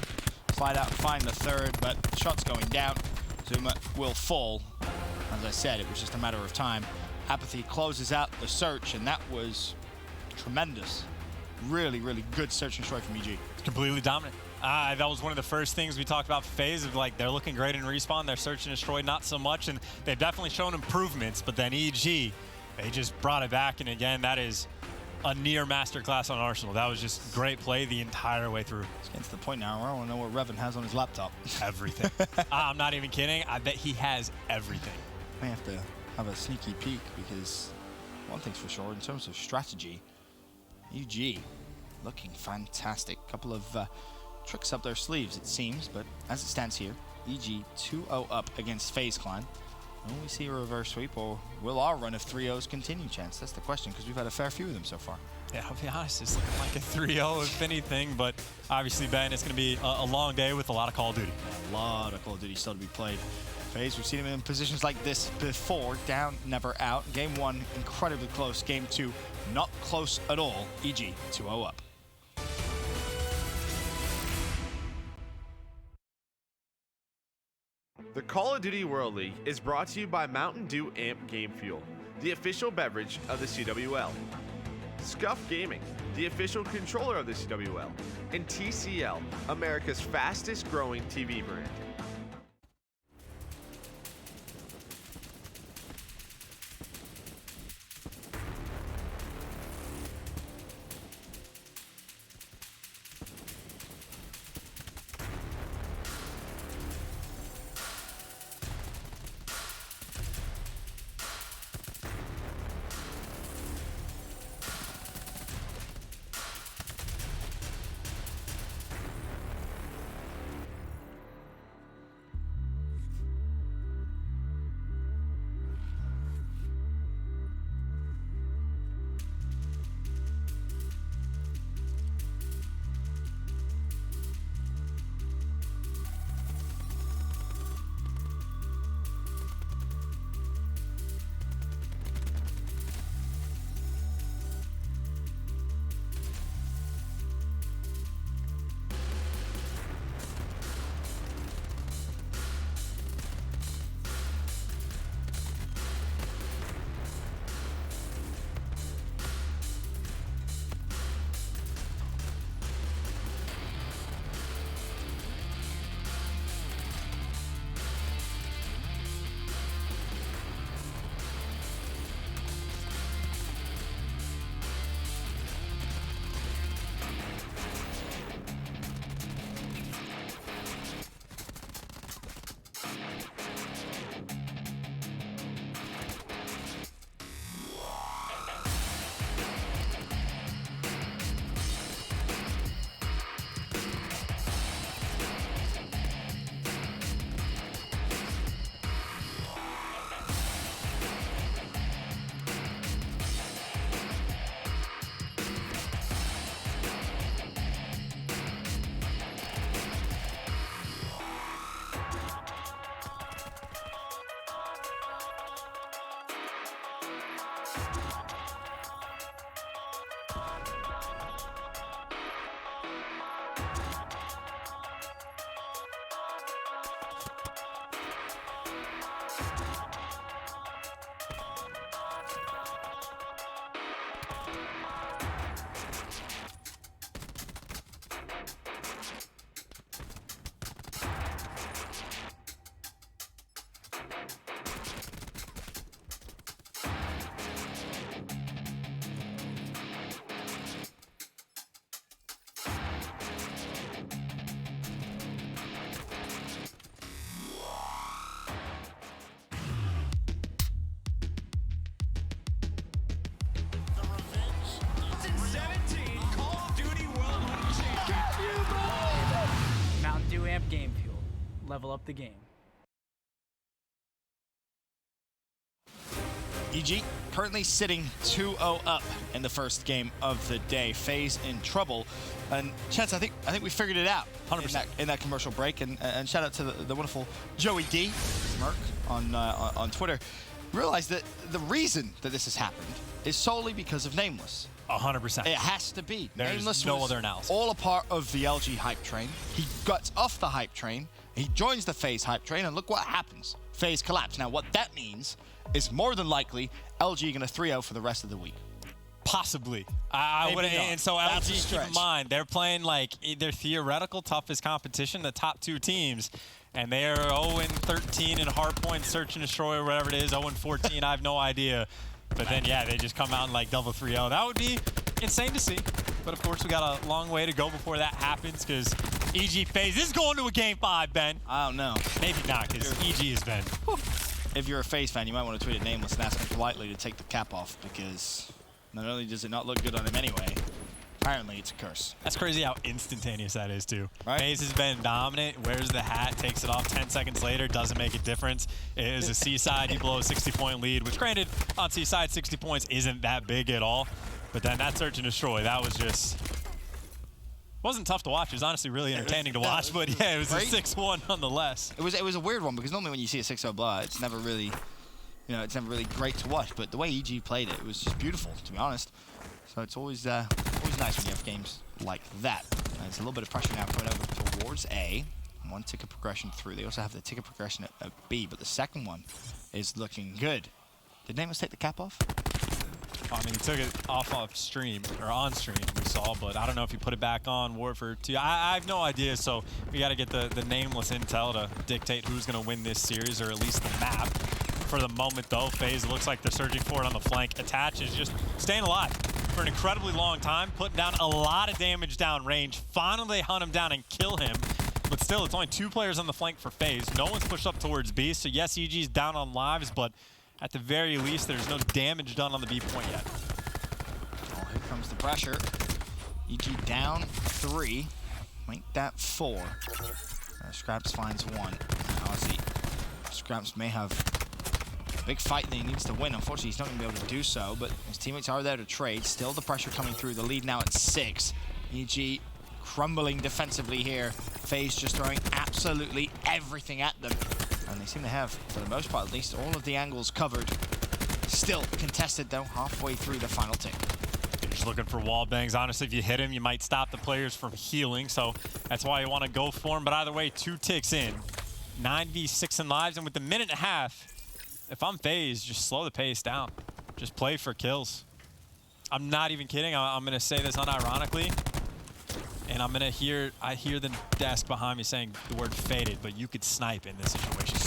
slide out and find the third, but shot's going down. Zuma will fall. As I said, it was just a matter of time. Apathy closes out the search, and that was tremendous. Really, really good search and destroy from EG. Completely dominant. That was one of the first things we talked about for Faze, of like they're looking great in respawn, their search and destroy not so much, and they've definitely shown improvements, but then EG, they just brought it back, and again, that is a near masterclass on Arsenal. That was just great play the entire way through. It's getting to the point now where I want to know what Revan has on his laptop. Everything. I'm not even kidding. I bet he has everything. May have to have a sneaky peek, because one thing's for sure, in terms of strategy, EG looking fantastic. Couple of tricks up their sleeves, it seems, but as it stands here, EG 2-0 up against Faze Clan. Will we see a reverse sweep, or will our run of 3-0s continue, Chance? That's the question, because we've had a fair few of them so far. Yeah, I'll be honest, it's looking like a 3-0 if anything, but obviously, Ben, it's going to be a long day with a lot of Call of Duty. A lot of Call of Duty still to be played. Faze, we've seen him in positions like this before. Down, never out. Game 1, incredibly close. Game 2, not close at all. EG, 2-0 up. The Call of Duty World League is brought to you by Mountain Dew Amp Game Fuel, the official beverage of the CWL. Scuff Gaming, the official controller of the CWL. And TCL, America's fastest growing TV brand. Game Fuel. Level up the game. EG currently sitting 2-0 up in the first game of the day. Faze in trouble. And Chance, I think we figured it out 100% in that commercial break. And shout out to the wonderful Joey D, Merc, on Twitter. Realized that the reason that this has happened is solely because of Nameless. 100%. It has to be. There's Nameless no was other analysis. all a part of the LG hype train. He gets off the hype train, he joins the Faze hype train, and look what happens. Faze collapse. Now, what that means is more than likely LG going to 3-0 for the rest of the week. Possibly. I would, and so LG, keep in mind, they're playing like their theoretical toughest competition, the top two teams, and they are 0-13 in hardpoint, search and destroy, or whatever it is, 0-14, I have no idea. But then, yeah, they just come out and like double 3-0. That would be insane to see. But of course, we got a long way to go before that happens because EG Faze is going to a Game 5, Ben. I don't know. Maybe not because EG has been. If you're a Faze fan, you might want to tweet at Nameless and ask him politely to take the cap off because not only does it not look good on him anyway, apparently it's a curse. That's crazy how instantaneous that is, too. Right? Faze has been dominant, wears the hat, takes it off 10 seconds later, doesn't make a difference. It is a Seaside, you blow a 60-point lead, which granted, on Seaside, 60 points isn't that big at all. But then that search and destroy, that was just... wasn't tough to watch. It was honestly really entertaining to watch. But yeah, it was a 6-1 nonetheless. It was a weird one because normally when you see a 6-0 blowout, it's never really, it's never really great to watch. But the way EG played it was just beautiful, to be honest. So it's always nice when you have games like that. There's a little bit of pressure now coming over towards A. One ticket progression through. They also have the ticket progression at B, but the second one is looking good. Did Nameless take the cap off? I mean, he took it off stream, or on stream, we saw, but I don't know if he put it back on Warfare 2. I have no idea, so we got to get the Nameless intel to dictate who's going to win this series, or at least the map. For the moment, though, Faze looks like they're surging forward on the flank. Attach is just staying alive for an incredibly long time, putting down a lot of damage down range. Finally, they hunt him down and kill him. But still, it's only 2 players on the flank for Faze. No one's pushed up towards B, so yes, EG's down on lives, but at the very least, there's no damage done on the B point yet. Oh, here comes the pressure. EG down 3. Make that 4. Scraps finds 1. Now, Scraps may have a big fight that he needs to win. Unfortunately, he's not going to be able to do so, but his teammates are there to trade. Still the pressure coming through. The lead now at 6. EG crumbling defensively here. Faze just throwing absolutely everything at them. And they seem to have, for the most part at least, all of the angles covered. Still contested, though, halfway through the final tick. You're just looking for wall bangs. Honestly, if you hit him, you might stop the players from healing, so that's why you want to go for him. But either way, 2 ticks in. 9v6 in lives, and with the minute and a half, if I'm Faze, just slow the pace down. Just play for kills. I'm not even kidding. I'm going to say this unironically. And I'm gonna I hear the desk behind me saying the word faded, but you could snipe in this situation.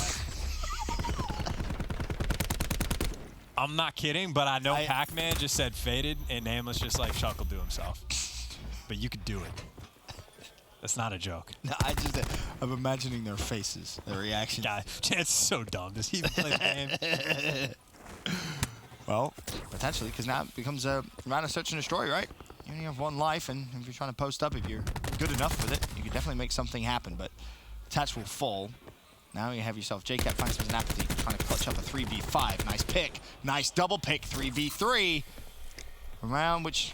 I'm not kidding, but I know Pac-Man just said faded, and Nameless just like chuckled to himself. But you could do it. That's not a joke. No, I'm imagining their faces, their reactions. God, it's so dumb. Does he even play the game? Well, potentially, because now it becomes a round of search and destroy, right? You only have 1 life, and if you're trying to post up, if you're good enough with it, you can definitely make something happen, but Attach will fall. Now you have yourself JCat finds some apathy, trying to clutch up a 3v5. Nice pick. Nice double pick, 3v3. A round which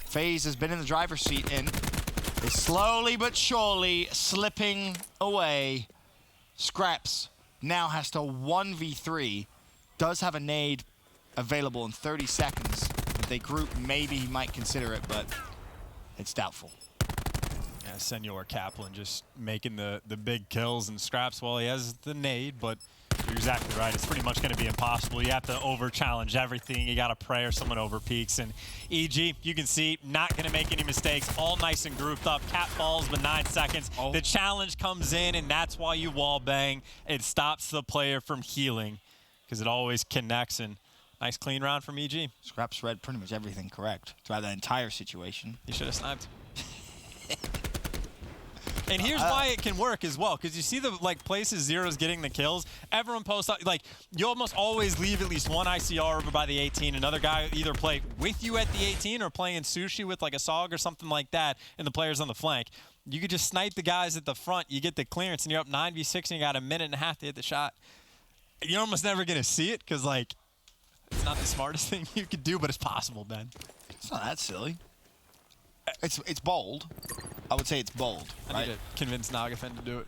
Faze has been in the driver's seat in. Is slowly but surely slipping away. Scraps now has to 1v3. Does have a nade available in 30 seconds. If they group, maybe he might consider it, but it's doubtful. Yeah, Senor Kaplan just making the big kills and Scraps. Well, he has the nade, but you're exactly right. It's pretty much going to be impossible. You have to over-challenge everything. You got to pray or someone over-peaks. And EG, you can see, not going to make any mistakes. All nice and grouped up. Cap falls with 9 seconds. The challenge comes in, and that's why you wall bang. It stops the player from healing because it always connects. And nice clean round from EG. Scraps read pretty much everything correct throughout that entire situation. He should have sniped. And here's why it can work as well, because you see the places Zero's getting the kills. Everyone posts up, you almost always leave at least one ICR over by the 18. Another guy either play with you at the 18 or playing sushi with a SOG or something like that, and the players on the flank. You could just snipe the guys at the front. You get the clearance, and you're up 9v6, and you got a minute and a half to hit the shot. You're almost never gonna see it because it's not the smartest thing you could do, but it's possible, Ben. It's not that silly. It's bold. I would say it's bold. I need to convince Nagafen to do it.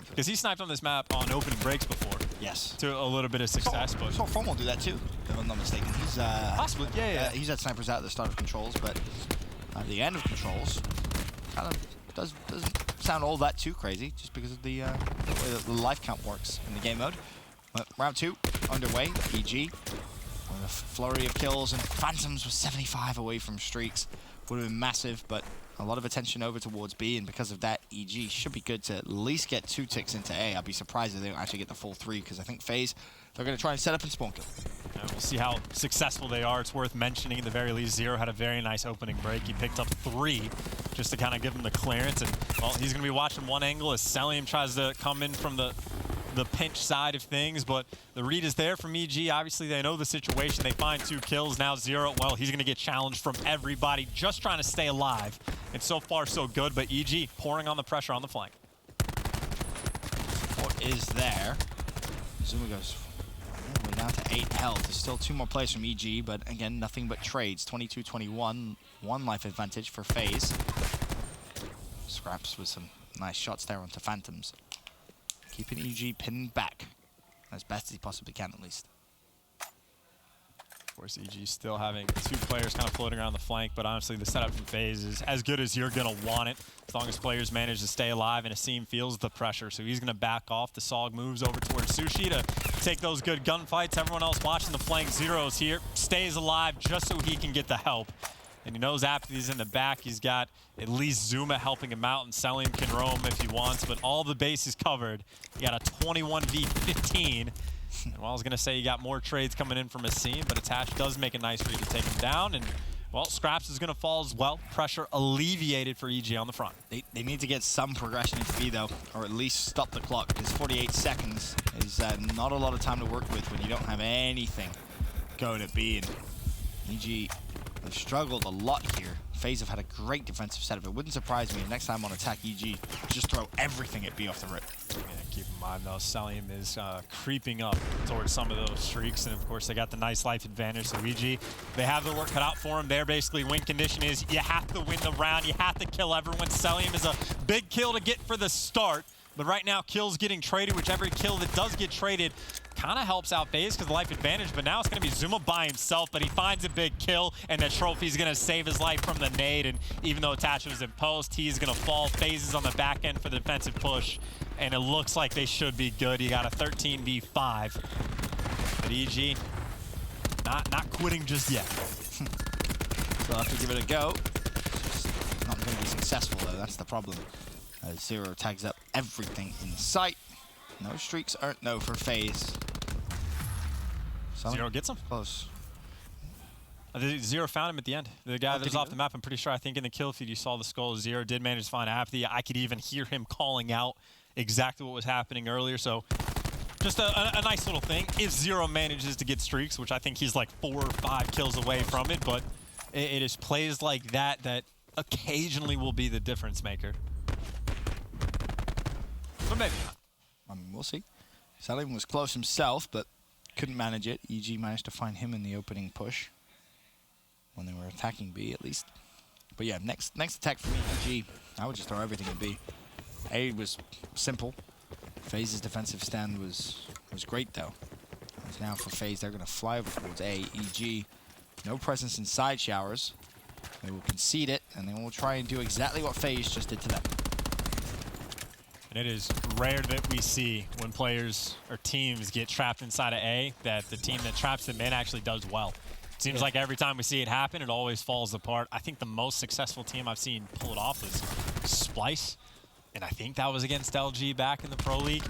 Because he sniped on this map on opening breaks before. Yes. To a little bit of success. So Foam will do that too, if I'm not mistaken. He's possibly, yeah. He's had snipers out at the start of controls, but at the end of controls, kind of doesn't sound all that too crazy, just because of the way that the life count works in the game mode. But round 2 underway. PG with a flurry of kills, and Phantoms was 75 away from streaks. Would have been massive, but a lot of attention over towards B, and because of that, EG should be good to at least get 2 ticks into A. I'd be surprised if they don't actually get the full 3, because I think Faze, they're going to try and set up and spawn kill. Yeah, we'll see how successful they are. It's worth mentioning, at the very least, Zero had a very nice opening break. He picked up 3 just to kind of give him the clearance, and, well, he's going to be watching one angle as Celium tries to come in from the pinch side of things, but the read is there from EG. Obviously, they know the situation. They find 2 kills. Now Zero, well, he's going to get challenged from everybody, just trying to stay alive. And so far, so good, but EG pouring on the pressure on the flank. What is there? Zuma goes all the way down to 8 health. There's still 2 more plays from EG, but again, nothing but trades. 22-21, 1 life advantage for Faze. Scraps with some nice shots there onto Phantoms. Keeping EG pinned back as best as he possibly can, at least. Of course, EG still having 2 players kind of floating around the flank, but honestly, the setup from Faze is as good as you're going to want it, as long as players manage to stay alive and Asim feels the pressure. So he's going to back off. The Sog moves over towards Sushi to take those good gunfights. Everyone else watching the flank, Zero's here, stays alive just so he can get the help. And he knows after he's in the back, he's got at least Zuma helping him out, and Selim can roam if he wants, but all the base is covered. You got a 21v15. And well, I was going to say you got more trades coming in from Asim, but Attach does make a nice read to take him down. And, well, Scraps is going to fall as well. Pressure alleviated for EG on the front. They need to get some progression into B, though, or at least stop the clock, because 48 seconds is not a lot of time to work with when you don't have anything going at B. And EG have struggled a lot here. Faze have had a great defensive setup. It wouldn't surprise me if next time on attack, EG just throw everything at B off the rip. Yeah, keep in mind, though, Selim is creeping up towards some of those streaks, and of course, they got the nice life advantage. So EG, they have their work cut out for them. Their basically win condition is you have to win the round, you have to kill everyone. Selim is a big kill to get for the start, but right now, kills getting traded. Whichever kill that does get traded kind of helps out Faze because of the life advantage, but now it's going to be Zuma by himself, but he finds a big kill, and the trophy's going to save his life from the nade, and even though Attach was in post, he's going to fall. Faze is on the back end for the defensive push, and it looks like they should be good. You got a 13v5, but EG not quitting just yet. They'll have to give it a go. It's not going to be successful, though. That's the problem. Zero tags up everything in sight. No streaks aren't no for Faze. Zero gets him. Close. Zero found him at the end. The guy that was off the map, I'm pretty sure, I think in the kill feed you saw the skull. Zero did manage to find Apathy. I could even hear him calling out exactly what was happening earlier. So just a nice little thing. If Zero manages to get streaks, which I think he's like 4 or 5 kills away from it, but it is plays like that that occasionally will be the difference maker. But maybe not. I mean, we'll see. Selim was close himself, but couldn't manage it. EG managed to find him in the opening push when they were attacking B, at least. But yeah, next attack for me, EG, I would just throw everything at B. A was simple. Faze's defensive stand was great, though. And now for Faze, they're going to fly over towards A. EG, no presence in side showers. They will concede it, and they will try and do exactly what Faze just did to them. It is rare that we see when players or teams get trapped inside of A that the team that traps them in actually does well. It seems like every time we see it happen, it always falls apart. I think the most successful team I've seen pull it off was Splice, and I think that was against LG back in the Pro League,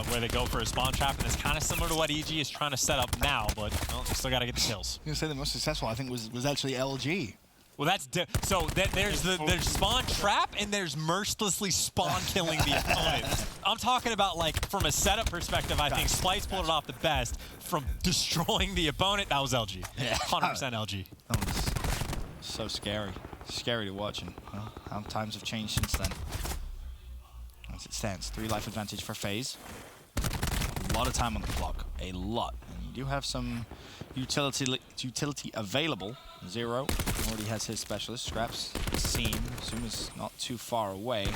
where they go for a spawn trap, and it's kind of similar to what EG is trying to set up now, but well, they still got to get the kills. I was going to say the most successful, I think, was actually LG. Well, that's there's spawn trap and there's mercilessly spawn killing the opponent. I'm talking about, like, from a setup perspective, I think Splice pulled it off the best. From destroying the opponent, that was LG. Yeah. 100% LG. That was so scary. Scary to watch, and well, how times have changed since then. As it stands, 3 life advantage for Faze. A lot of time on the clock. A lot. And you do have some utility available. Zero already has his specialist. Scraps seen. Zuma's not too far away.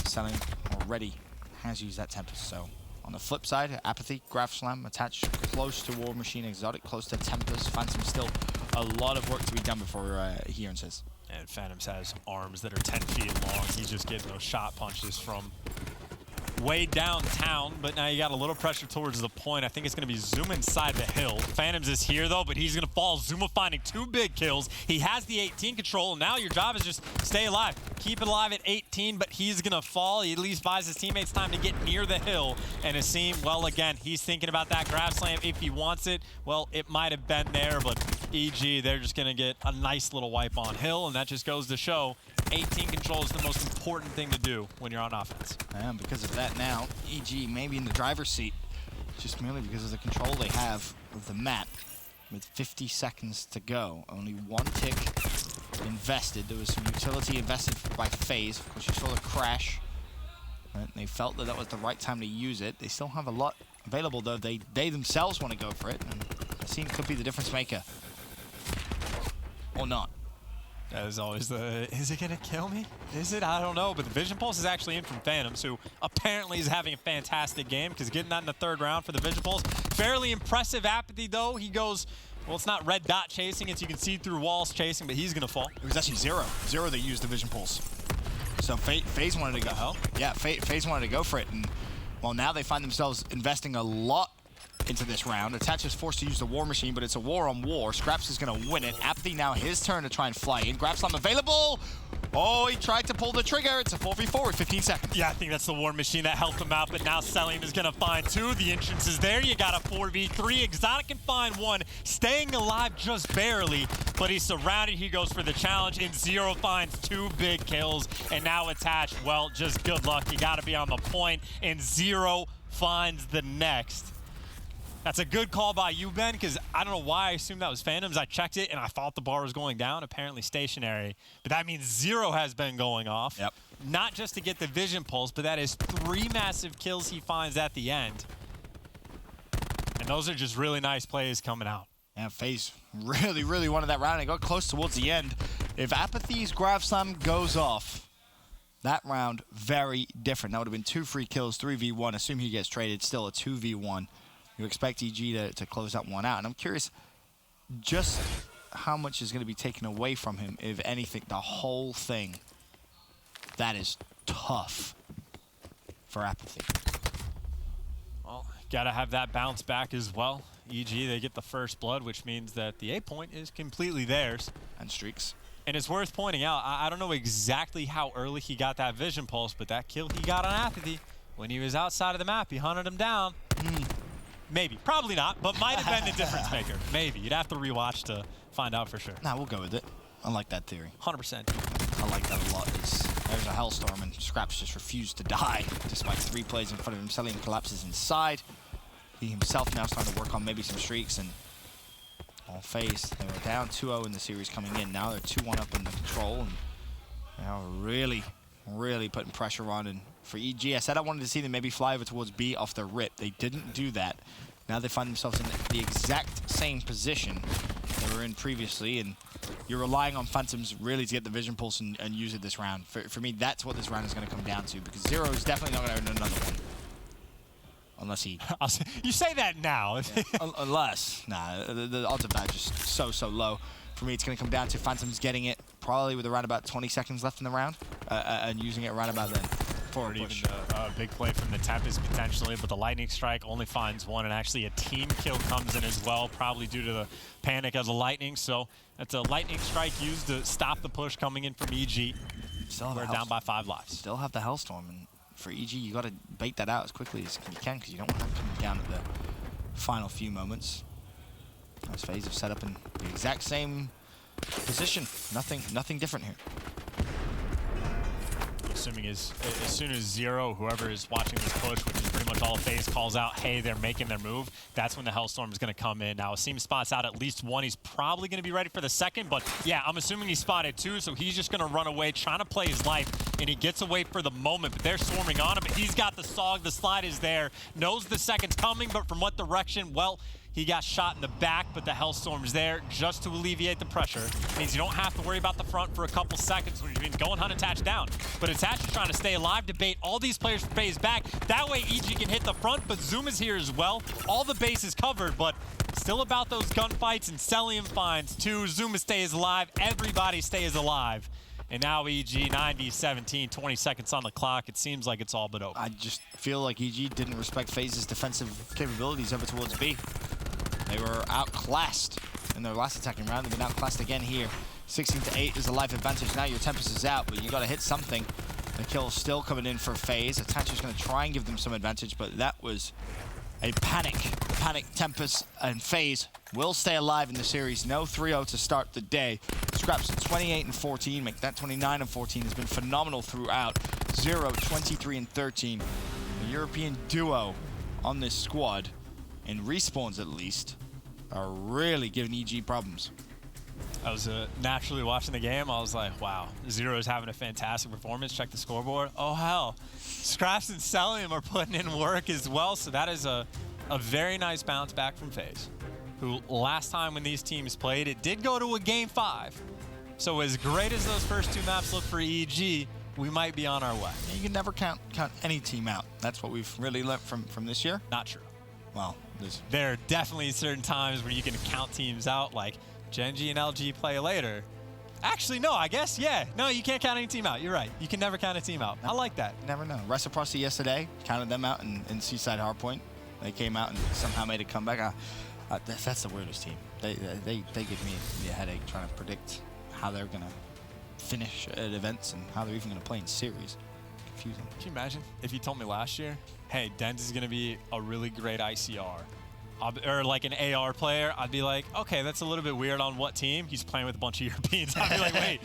Selim already has used that Tempest. So on the flip side, Apathy, Graph Slam attached close to War Machine Exotic, close to Tempest. Phantom still a lot of work to be done before he earns his. And Phantoms has arms that are 10 feet long. He's just getting those shot punches from way downtown, but now you got a little pressure towards the point. I think it's going to be Zuma inside the hill. Phantoms is here, though, but he's going to fall. Zuma finding 2 big kills. He has the 18 control, and now your job is just stay alive. Keep it alive at 18, but he's going to fall. He at least buys his teammates time to get near the hill. And Asim, well, again, he's thinking about that grab slam. If he wants it, well, it might have been there, but EG, they're just going to get a nice little wipe on hill, and that just goes to show 18 control is the most important thing to do when you're on offense. And because of that now, EG maybe in the driver's seat, just merely because of the control they have of the map. With 50 seconds to go, only 1 tick invested. There was some utility invested by Faze. Of course, you saw the crash. And they felt that that was the right time to use it. They still have a lot available, though. They themselves want to go for it, and Asim could be the difference maker. Or not. As always, is it going to kill me? Is it? I don't know. But the Vision Pulse is actually in from Phantoms, who apparently is having a fantastic game because getting that in the third round for the Vision Pulse. Fairly impressive Apathy, though. He goes, well, it's not red dot chasing. It's you can see through walls chasing, but he's going to fall. It was actually Zero. Zero that used the Vision Pulse. So Faze wanted to go. Yeah, Faze wanted to go for it. And, well, now they find themselves investing a lot into this round. Attach is forced to use the War Machine, but it's a war on war. Scraps is going to win it. Apathy now his turn to try and fly in. Grab Slam available. Oh, he tried to pull the trigger. It's a 4v4 with 15 seconds. Yeah, I think that's the War Machine that helped him out, but now Selim is going to find two. The entrance is there. You got a 4v3. Exotic can find one, staying alive just barely, but he's surrounded. He goes for the challenge, and Zero finds two big kills, and now Attach, well, just good luck. You got to be on the point, and Zero finds the next. That's a good call by you, Ben, because I don't know why I assumed that was Phantoms. I checked it, and I thought the bar was going down, apparently stationary. But that means Zero has been going off. Yep. Not just to get the Vision Pulse, but that is 3 massive kills he finds at the end. And those are just really nice plays coming out. Yeah, Faze really wanted that round. It got close towards the end. If Apathy's Grav Slam goes off, that round, very different. That would have been 2 free kills, 3v1. Assume he gets traded, still a 2v1. You expect EG to close that one out. And I'm curious just how much is going to be taken away from him, if anything. The whole thing. That is tough for Apathy. Well, got to have that bounce back as well. EG, they get the first blood, which means that the A point is completely theirs. And streaks. And it's worth pointing out, I don't know exactly how early he got that Vision Pulse, but that kill he got on Apathy, when he was outside of the map, he hunted him down. Maybe. Probably not, but might have been the difference maker. Maybe. You'd have to rewatch to find out for sure. Nah, we'll go with it. I like that theory. 100%. I like that a lot. There's a Hellstorm, and Scraps just refused to die, despite 3 plays in front of him. Selim collapses inside. He himself now starting to work on maybe some streaks, and on Faze, they were down 2-0 in the series coming in. Now they're 2-1 up in the control, and now really putting pressure on. And for EG, I said I wanted to see them maybe fly over towards B off the rip. They didn't do that. Now they find themselves in the exact same position they were in previously, and you're relying on Phantoms really to get the Vision Pulse and use it this round. For me, that's what this round is going to come down to, because Zero is definitely not going to earn another one. Unless he... You say that now. Yeah. Unless... Nah, the odds of that are just so low. For me, it's going to come down to Phantoms getting it probably with around about 20 seconds left in the round, and using it around about then. Or even a big play from the Tempest potentially, but the Lightning Strike only finds one, and actually a team kill comes in as well, probably due to the panic of the Lightning. So that's a Lightning Strike used to stop the push coming in from EG. We're down by 5 lives. Still have the Hellstorm, and for EG, you got to bait that out as quickly as you can, because you don't want that coming down at the final few moments. As Faze have set up in the exact same position. Nothing different here. Assuming as soon as Zero, whoever is watching this push, which is pretty much all Faze, calls out, hey, they're making their move, that's when the Hellstorm is going to come in. Now, Asim spots out at least one. He's probably going to be ready for the second, but yeah, I'm assuming he spotted 2, so he's just going to run away, trying to play his life, and he gets away for the moment, but they're swarming on him. He's got the SOG, the slide is there, knows the second's coming, but from what direction? Well, he got shot in the back, but the Hellstorm's there just to alleviate the pressure. It means you don't have to worry about the front for a couple seconds, which means go and hunt Attach down. But Attach is trying to stay alive to bait all these players for Faze back. That way EG can hit the front, but Zoom is here as well. All the base is covered, but still about those gunfights, and Selim finds 2. Zuma stays alive. Everybody stays alive. And now EG 9v17, 20 seconds on the clock. It seems like it's all but over. I just feel like EG didn't respect Faze's defensive capabilities over towards B. They were outclassed in their last attacking round. They've been outclassed again here. 16-8 is a life advantage. Now your Tempest is out, but you got to hit something. The kill still coming in for Faze. Attach is going to try and give them some advantage, but that was a panic. Tempest and Faze will stay alive in the series. No 3-0 to start the day. Scraps 28-14, make that 29-14. Has been phenomenal throughout. 0, 23-13. The European duo on this squad, in respawns at least, are really giving EG problems. I was naturally watching the game. I was like, wow, Zero is having a fantastic performance. Check the scoreboard. Oh, hell. Scraps and Selim are putting in work as well. So that is a very nice bounce back from Faze, who last time when these teams played, it did go to a game 5. So as great as those first 2 maps look for EG, we might be on our way. You can never count any team out. That's what we've really learned from this year. Not true. Well, there are definitely certain times where you can count teams out, like Gen.G and LG play later. Actually, no, I guess, yeah. No, you can't count any team out. You're right. You can never count a team out. I like that. Never know. Reciprocity yesterday, counted them out in Seaside hardpoint. They came out and somehow made a comeback. That's the weirdest team. They give me a headache trying to predict how they're going to finish at events and how they're even going to play in series. Confusing. Can you imagine if you told me last year, hey, Dens is going to be a really great ICR, or like an AR player? I'd be like, okay, that's a little bit weird on what team? He's playing with a bunch of Europeans. I'd be like, wait,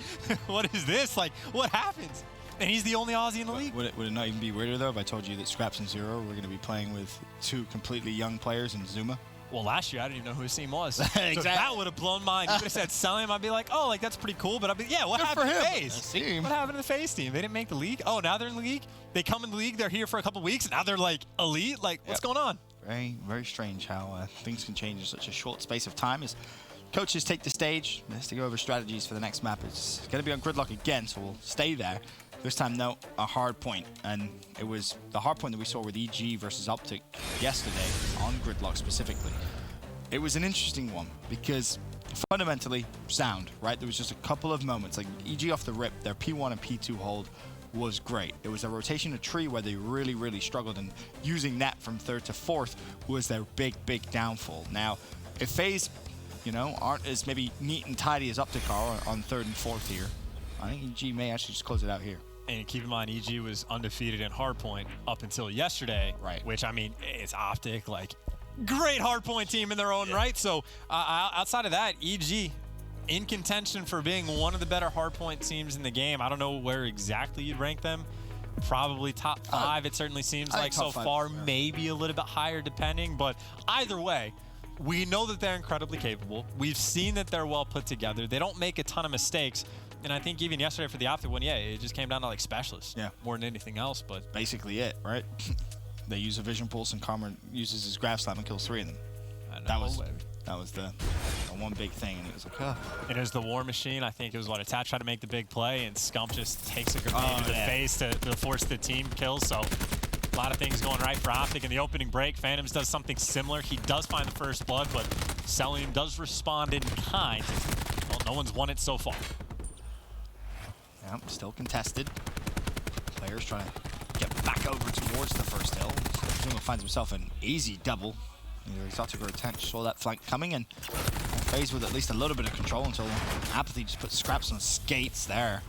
what is this? Like, what happens? And he's the only Aussie in the league. Would it not even be weirder, though, if I told you that Scraps and Zero were going to be playing with 2 completely young players in Zuma? Well, last year, I didn't even know who his team was. Exactly. So that would have blown mine. You would have said Selim. I'd be like, oh, like that's pretty cool. But I'd be, yeah, what happened to FaZe? What happened to the FaZe team? They didn't make the league? Oh, now they're in the league? They come in the league, they're here for a couple weeks, and now they're like elite? Like, what's going on? Very, very strange how things can change in such a short space of time. As coaches take the stage, let's to go over strategies for the next map. It's going to be on Gridlock again, so we'll stay there. This time, no, a hard point. And it was the hard point that we saw with EG versus Optic yesterday on Gridlock specifically. It was an interesting one because fundamentally sound, right? There was just a couple of moments, like EG off the rip, their P1 and P2 hold was great. It was a rotation of tree where they really, really struggled, and using that from 3rd to 4th was their big, big downfall. Now, if FaZe, aren't as maybe neat and tidy as Optic are on 3rd and 4th here, I think EG may actually just close it out here. And keep in mind, EG was undefeated in hardpoint up until yesterday, right? Which, I mean, it's Optic, like, great hardpoint team in their own right. So outside of that, EG in contention for being one of the better hardpoint teams in the game. I don't know where exactly you'd rank them. Probably top 5, it certainly seems like so far. Sure. Maybe a little bit higher depending. But either way, we know that they're incredibly capable. We've seen that they're well put together. They don't make a ton of mistakes. And I think even yesterday for the Optic one, yeah, it just came down to like specialists more than anything else. But basically it, right? They use a vision pulse, and Karma uses his grab slam and kills 3 of them. That was the one big thing, and it was like, oh. And it was the War Machine. I think it was what Attach tried to make the big play, and Scump just takes a grenade to the face to force the team kill. So a lot of things going right for Optic in the opening break. Phantoms does something similar. He does find the first blood, but Selim does respond in kind. Well, no one's won it so far. Yep, still contested. Players trying to get back over towards the first hill. Zuma finds himself an easy double. Either Exotic or Attach saw that flank coming, and FaZe with at least a little bit of control until Apathy just put Scraps on skates there.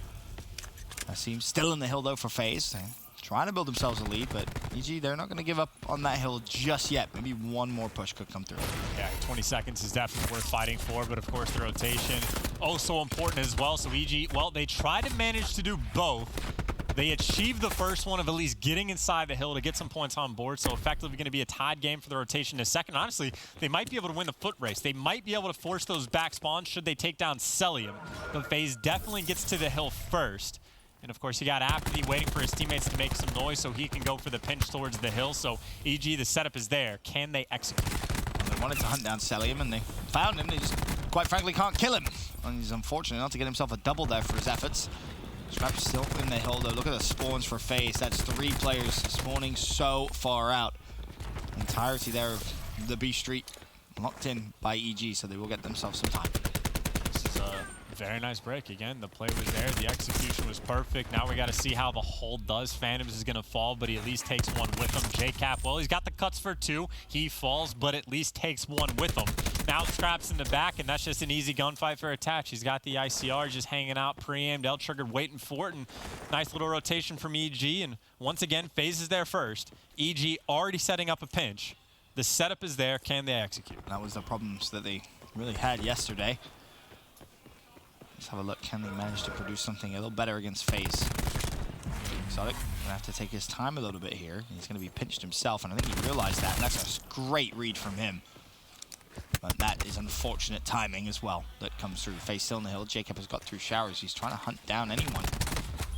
That seems still in the hill though for FaZe. Trying to build themselves a lead, but EG, they're not going to give up on that hill just yet. Maybe one more push could come through. Yeah, 20 seconds is definitely worth fighting for, but of course the rotation, oh so important as well. So EG, well, they try to manage to do both. They achieved the first one of at least getting inside the hill to get some points on board, so effectively going to be a tied game for the rotation in a second. Honestly, they might be able to win the foot race. They might be able to force those back spawns should they take down Selim, but FaZe definitely gets to the hill first. And of course, he got Apathy waiting for his teammates to make some noise so he can go for the pinch towards the hill. So EG, the setup is there. Can they execute? Well, they wanted to hunt down Selim, and they found him. They just, quite frankly, can't kill him. And he's unfortunate not to get himself a double there for his efforts. Scraps still in the hill, though. Look at the spawns for FaZe. That's 3 players spawning so far out. The entirety there of the B Street locked in by EG, so they will get themselves some time. This is a very nice break. Again, the play was there. The execution was perfect. Now we got to see how the hold does. Phantoms is going to fall, but he at least takes one with him. JCap, well, he's got the cuts for 2. He falls, but at least takes one with him. Now Scraps in the back, and that's just an easy gunfight for Attach. He's got the ICR just hanging out, pre-aimed, L-triggered, waiting for it, and nice little rotation from EG. And once again, FaZe is there first. EG already setting up a pinch. The setup is there. Can they execute? That was the problems that they really had yesterday. Let's have a look. Can they manage to produce something a little better against FaZe? Exotic gonna have to take his time a little bit here. He's gonna be pinched himself, and I think he realized that, and that's a great read from him. But that is unfortunate timing as well that comes through. FaZe still in the hill. Jacob has got through showers. He's trying to hunt down anyone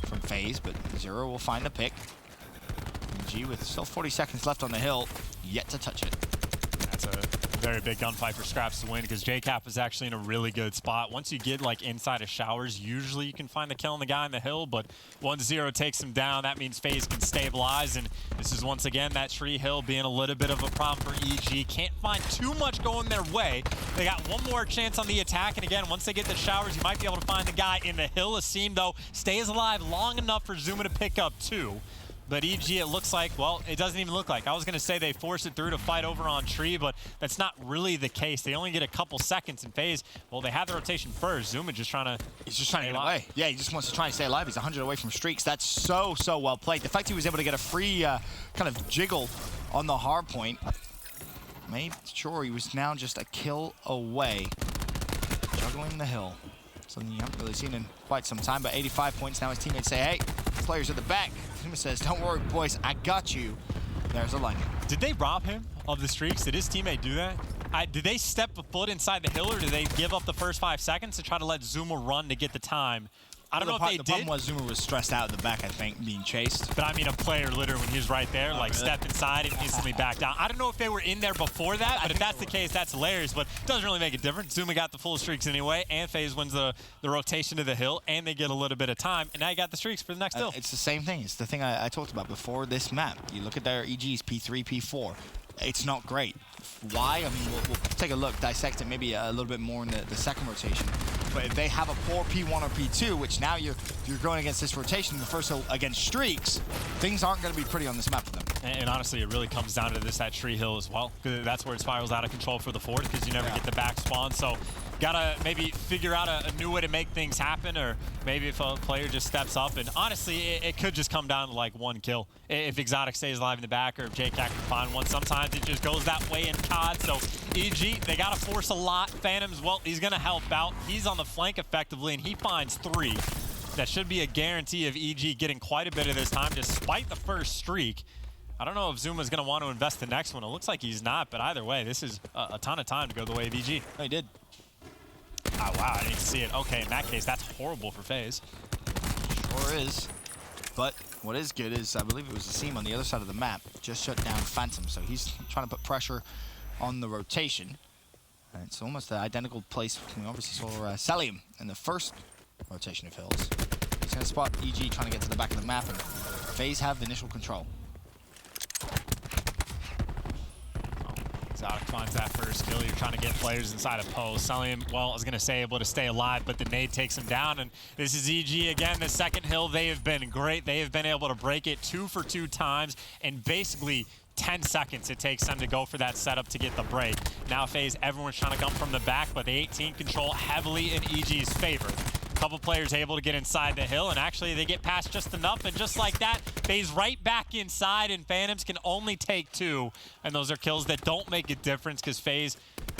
from FaZe, but Zero will find a pick. EG with still 40 seconds left on the hill, yet to touch it. That's a very big gunfight for Scraps to win because JCap is actually in a really good spot. Once you get like inside of showers, usually you can find the kill on the guy on the hill, but 1-0 takes him down. That means Faze can stabilize, and this is once again that tree hill being a little bit of a problem for EG. Can't find too much going their way. They got one more chance on the attack, and again, once they get the showers, you might be able to find the guy in the hill. Asim, though, stays alive long enough for Zuma to pick up 2. But EG, it looks like, well, it doesn't even look like. I was going to say they force it through to fight over on tree, but that's not really the case. They only get a couple seconds in Faze. Well, they have the rotation first. Zuma just trying to... He's just trying to get away. Yeah, he just wants to try and stay alive. He's 100 away from streaks. That's so well played. The fact he was able to get a free kind of jiggle on the hard point. Made sure he was now just a kill away. Juggling the hill. Something you haven't really seen in quite some time, but 85 points now. His teammates say, hey, players at the back. Zuma says, don't worry, boys, I got you. There's a line. Did they rob him of the streaks? Did his teammate do that? Did they step a foot inside the hill, or did they give up the first 5 seconds to try to let Zuma run to get the time? I don't know if they did. The problem was Zuma was stressed out at the back, I think, being chased. But I mean, a player literally, when he was right there, like stepped inside and instantly backed down. I don't know if they were in there before that, but if that's the case, that's hilarious. But it doesn't really make a difference. Zuma got the full streaks anyway, and Faze wins the rotation to the hill, and they get a little bit of time. And now you got the streaks for the next hill. It's the same thing. It's the thing I talked about before this map. You look at their EGs, P3, P4. It's not great. Why? I mean, we'll take a look, dissect it maybe a little bit more in the second rotation. But if they have a poor P1 or P2, which now you're going against this rotation in the first hill against streaks, things aren't going to be pretty on this map for them. And honestly, it really comes down to that tree hill as well. That's where it spirals out of control for the fort because you never get the back spawn. So gotta maybe figure out a new way to make things happen, or maybe if a player just steps up. And honestly, it could just come down to like 1 kill. If Exotic stays alive in the back, or if JCAC can find one. Sometimes it just goes that way in COD. So EG, they gotta force a lot. Phantoms, well, he's gonna help out. He's on the flank effectively, and he finds 3. That should be a guarantee of EG getting quite a bit of this time, despite the first streak. I don't know if Zuma's going to want to invest the next one. It looks like he's not, but either way, this is a ton of time to go the way of EG. Oh, he did. Oh, wow, I didn't see it. Okay, in that case, that's horrible for Faze. Sure is. But what is good is, I believe it was Asim on the other side of the map, just shut down Phantom, so he's trying to put pressure on the rotation. And it's almost the identical place we obviously saw Celium in the first rotation of hills. He's going to spot EG trying to get to the back of the map, and Faze have initial control. Exotic finds that first kill. You're trying to get players inside a post. Celium, well, I was going to say able to stay alive, but the nade takes him down. And this is EG again. The second hill, they have been great. They have been able to break it 2 for 2 times, and basically 10 seconds it takes them to go for that setup to get the break. Now Faze, everyone's trying to come from the back, but the 18 control heavily in EG's favor. Couple players able to get inside the hill, and actually they get past just enough, and just like that, Faze right back inside, and Phantoms can only take 2, and those are kills that don't make a difference because Faze,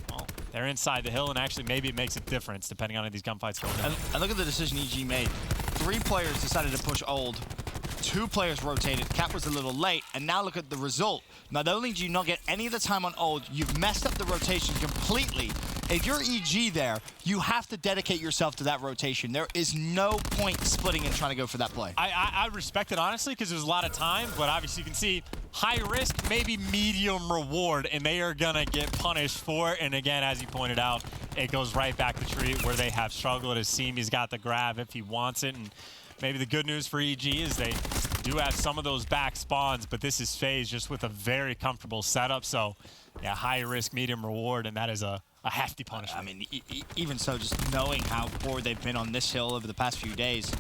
well, they're inside the hill, and actually maybe it makes a difference depending on how these gunfights go. And look at the decision EG made. 3 players decided to push old. 2 players rotated. Cap was a little late, and now look at the result. Not only do you not get any of the time on old, you've messed up the rotation completely. If you're EG there, you have to dedicate yourself to that rotation. There is no point splitting and trying to go for that play. I respect it, honestly, because there's a lot of time, but obviously you can see high risk, maybe medium reward, and they are going to get punished for it. And again, as you pointed out, it goes right back to tree where they have struggled. He's got the grab if he wants it, and maybe the good news for EG is they do have some of those back spawns, but this is Faze just with a very comfortable setup. So, yeah, high risk, medium reward, and that is a hefty punishment. I mean, even so, just knowing how poor they've been on this hill over the past few days,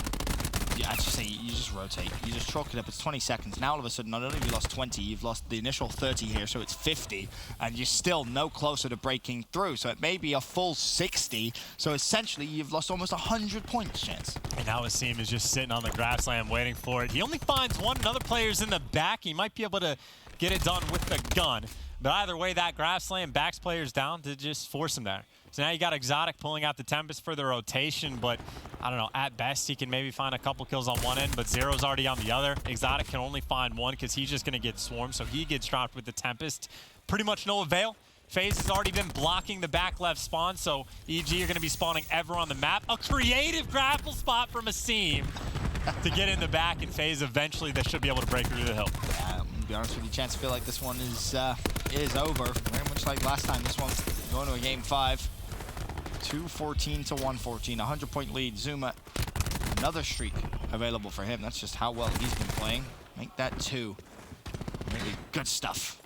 yeah, I just say you just rotate. You just chalk it up. It's 20 seconds. Now all of a sudden, not only have you lost 20, you've lost the initial 30 here, so it's 50, and you're still no closer to breaking through. So it may be a full 60. So essentially, you've lost almost 100 points chance. And now Asim is just sitting on the grassland waiting for it. He only finds one. Another player's in the back. He might be able to get it done with the gun. But either way, that grassland backs players down to just force him there. So now you got Exotic pulling out the Tempest for the rotation, but I don't know, at best he can maybe find a couple kills on one end, but Zero's already on the other. Exotic can only find one because he's just going to get swarmed, so he gets dropped with the Tempest. Pretty much no avail. Faze has already been blocking the back left spawn, so EG are going to be spawning everywhere on the map. A creative grapple spot from Asim to get in the back, and Faze eventually they should be able to break through the hill. be honest with you, Chance, I feel like this one is over. Very much like last time. This one's going to a game 5. 214 to 114, 100-point lead. Zuma, another streak available for him. That's just how well he's been playing. Make that 2. Really good stuff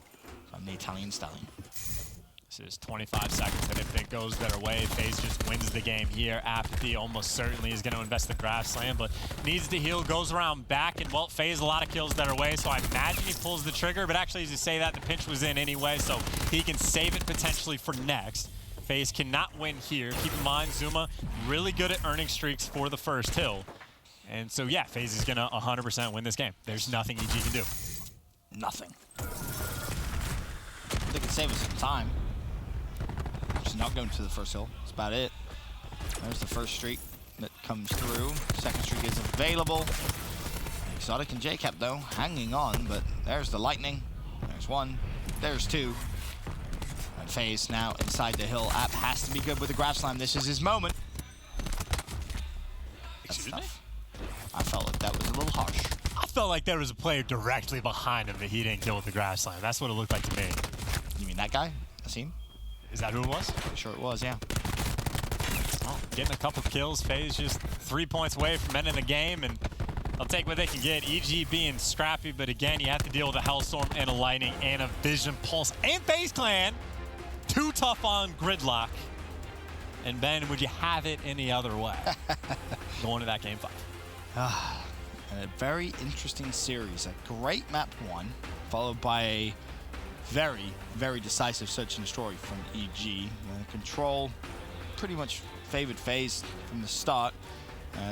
from the Italian stallion. This is 25 seconds, and if it goes their way, Faze just wins the game here. Apathy almost certainly is going to invest the Grab Slam, but needs to heal, goes around back, and well, Faze a lot of kills their way, so I imagine he pulls the trigger, but actually, as you say that, the pinch was in anyway, so he can save it potentially for next. Faze cannot win here. Keep in mind, Zuma really good at earning streaks for the first hill. And so, yeah, Faze is going to 100% win this game. There's nothing EG can do. Nothing. They can save us some time. Just not going to the first hill. That's about it. There's the first streak that comes through. Second streak is available. Exotic and JCap, though, hanging on, but there's the lightning. There's 1. There's 2. And Faze now inside the hill. App has to be good with the Grab Slam. This is his moment. Excuse me? I felt like that was a little harsh. I felt like there was a player directly behind him that he didn't kill with the Grab Slam. That's what it looked like to me. You mean that guy? Asim? Is that who it was? Pretty sure it was, yeah. Well, getting a couple kills. Faze just 3 points away from ending the game, and they'll take what they can get. EG being scrappy, but again, you have to deal with a Hellstorm and a Lightning and a Vision Pulse and FaZe Clan. Too tough on Gridlock. And Ben, would you have it any other way? Going to that game 5. A very interesting series. A great map 1, followed by a very, very decisive search and destroy from EG. Control pretty much favored FaZe from the start,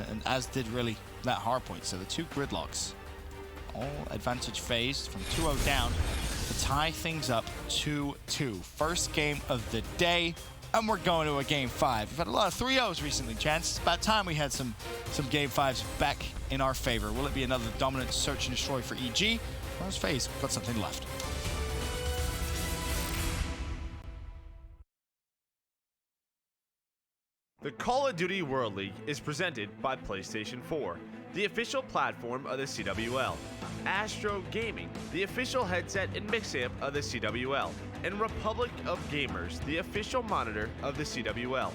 and as did really that hardpoint. So the 2 Gridlocks, all advantage FaZe from 2-0 down to tie things up 2-2. First game of the day, and we're going to a game 5. We've had a lot of 3-0s recently, Chance. It's about time we had some game 5s back in our favor. Will it be another dominant search and destroy for EG, or has FaZe got something left? The Call of Duty World League is presented by PlayStation 4, the official platform of the CWL, Astro Gaming, the official headset and mix amp of the CWL, and Republic of Gamers, the official monitor of the CWL.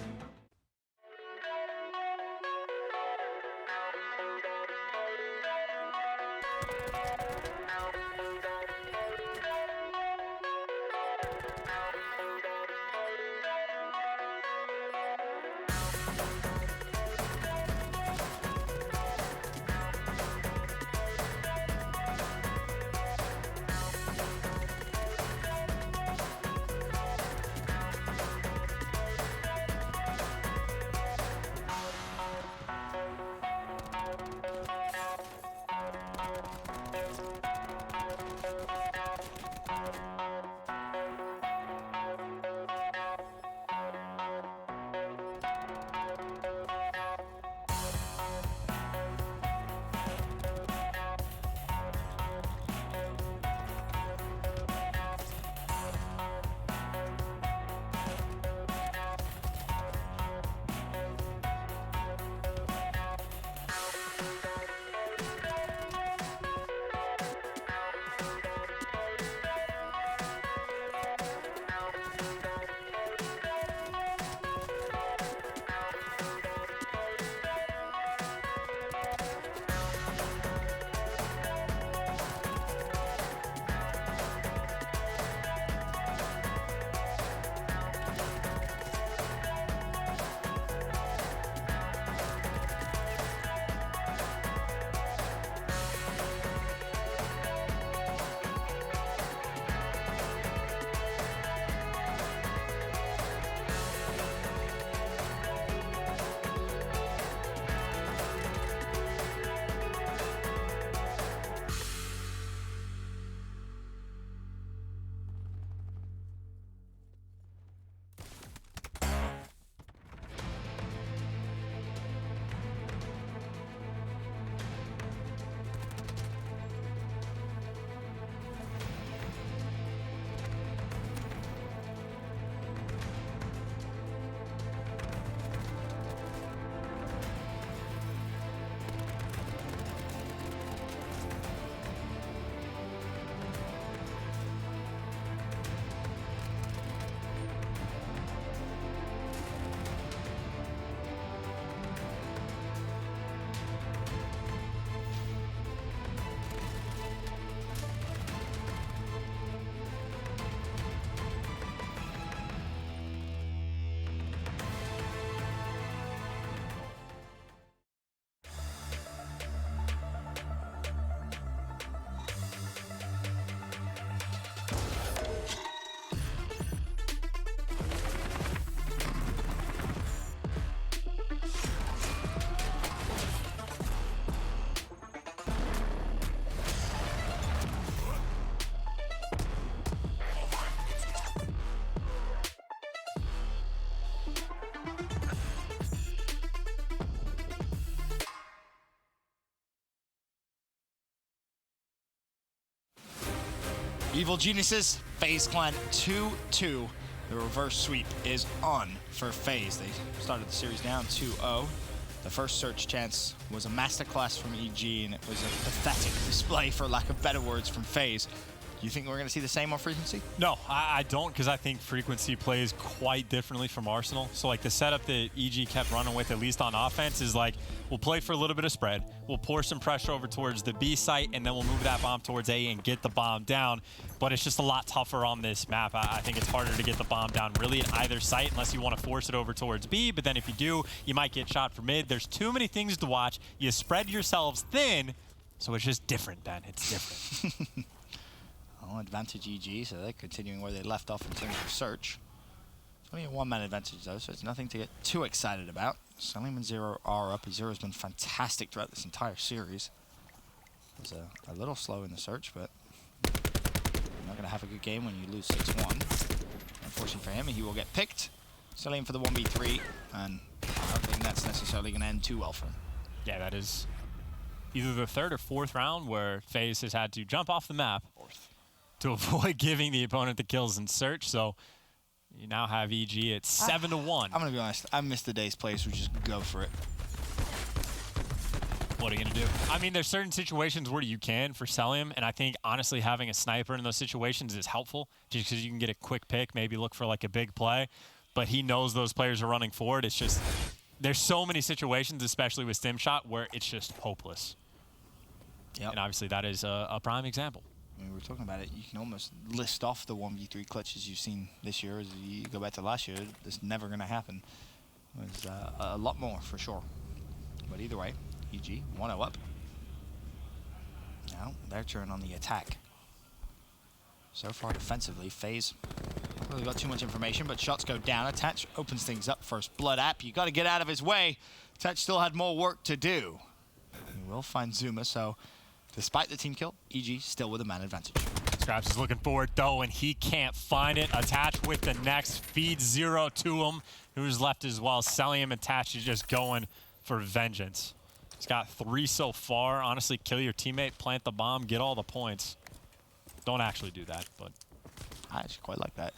Evil Geniuses, Faze Clan 2-2. The reverse sweep is on for Faze. They started the series down 2-0. The first search chance was a masterclass from EG, and it was a pathetic display, for lack of better words, from Faze. Do you think we're going to see the same on Frequency? No, I don't, because I think Frequency plays quite differently from Arsenal. So like the setup that EG kept running with, at least on offense, is like, we'll play for a little bit of spread, we'll pour some pressure over towards the B site, and then we'll move that bomb towards A and get the bomb down. But it's just a lot tougher on this map. I think it's harder to get the bomb down really at either site unless you want to force it over towards B. But then if you do, you might get shot for mid. There's too many things to watch. You spread yourselves thin, so it's just different, Ben. It's different. Well, advantage EG, so they're continuing where they left off in terms of search. It's only a one-man advantage, though, so it's nothing to get too excited about. Salim and Zero are up. Zero's been fantastic throughout this entire series. It was a little slow in the search, but you're not going to have a good game when you lose 6-1. Unfortunately for him, he will get picked. Salim for the 1v3, and I don't think that's necessarily going to end too well for him. Yeah, that is either the third or fourth round where FaZe has had to jump off the map to avoid giving the opponent the kills in search. So you now have EG at 7-1. I'm going to be honest. I miss the days players who just go for it. What are you going to do? I mean, there's certain situations where you can for Selim, and I think, honestly, having a sniper in those situations is helpful just because you can get a quick pick, maybe look for, like, a big play. But he knows those players are running forward. It's just there's so many situations, especially with Stim Shot, where it's just hopeless. Yep. And obviously that is a prime example. I mean, we were talking about it. You can almost list off the 1v3 clutches you've seen this year. As you go back to last year, it's never going to happen. There's a lot more, for sure. But either way, EG, 1-0 up. Now, their turn on the attack. So far, defensively, FaZe not really got too much information, but shots go down. Attach opens things up. First blood app. You got to get out of his way. Attach still had more work to do. He will find Zuma, so despite the team kill, EG still with a man advantage. Scraps is looking for it, though, and he can't find it. Attach with the next. Feed Zero to him. Who's left as well? Selim. Attach is just going for vengeance. He's got 3 so far. Honestly, kill your teammate, plant the bomb, get all the points. Don't actually do that, but I actually quite like that.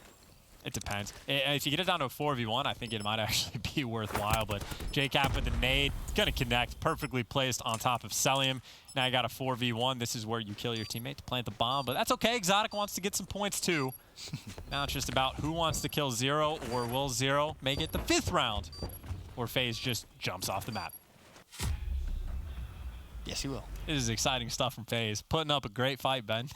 it depends. If you get it down to a 4v1, I think it might actually be worthwhile, but JCap with the nade, gonna connect, perfectly placed on top of Selim. Now you got a 4v1. This is where you kill your teammate to plant the bomb, but that's okay. Exotic wants to get some points too. Now it's just about who wants to kill Zero, or will Zero make it the 5th round, where FaZe just jumps off the map. Yes, he will. This is exciting stuff from FaZe. Putting up a great fight, Ben.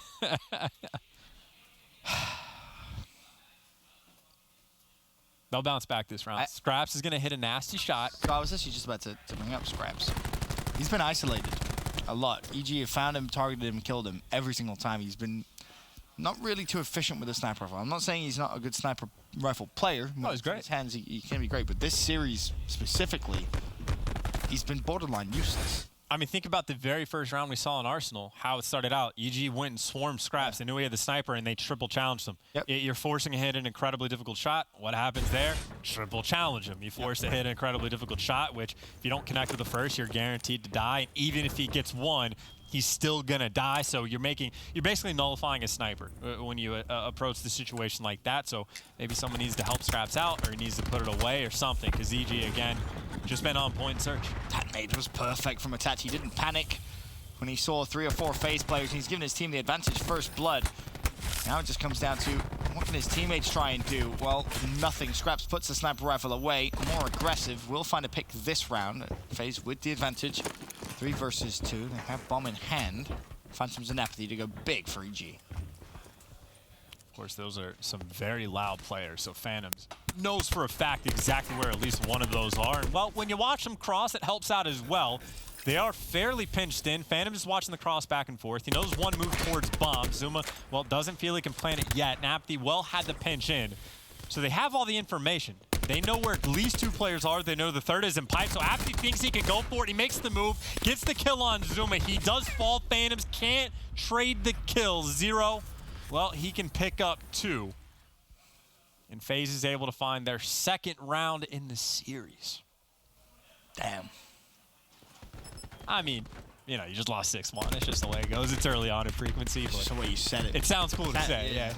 They'll bounce back this round. Scraps is going to hit a nasty shot. So I was actually just about to bring up Scraps. He's been isolated a lot. EG have found him, targeted him, killed him every single time. He's been not really too efficient with the sniper rifle. I'm not saying he's not a good sniper rifle player. Oh, he's great. In his hands, he can be great. But this series specifically, he's been borderline useless. I mean, think about the very first round we saw in Arsenal, how it started out. EG went and swarmed Scraps. They knew he had the sniper, and they triple challenged him. Yep. You're forcing a hit an incredibly difficult shot. What happens there? Triple challenge him. You force a hit an incredibly difficult shot, which if you don't connect with the first, you're guaranteed to die. And even if he gets one, he's still gonna die. So you're basically nullifying a sniper when you approach the situation like that. So maybe someone needs to help Scraps out, or he needs to put it away or something, because EG, again, just been on point in search. That nade was perfect from Attach. He didn't panic when he saw 3 or 4 FaZe players, and he's given his team the advantage first blood. Now it just comes down to, what can his teammates try and do? Well, nothing. Scraps puts the sniper rifle away, more aggressive. Will find a pick this round. FaZe with the advantage. 3 versus 2. They have bomb in hand. Phantoms and Apathy to go big for EG. Of course, those are some very loud players, so Phantoms knows for a fact exactly where at least one of those are. And, well, when you watch them cross, it helps out as well. They are fairly pinched in. Phantom is watching the cross back and forth. He knows one move towards bomb. Zuma, well, doesn't feel he can plant it yet. And Apathy, well, had the pinch in. So they have all the information. They know where at least 2 players are. They know the third is in pipe. So Apathy thinks he can go for it. He makes the move, gets the kill on Zuma. He does fall. Phantoms can't trade the kill. Zero, well, he can pick up 2. And FaZe is able to find their 2nd round in the series. Damn. I mean, you know, you just lost 6-1. It's just the way it goes. It's early on in frequency, but Just the way you said it. it sounds cool to say, yeah.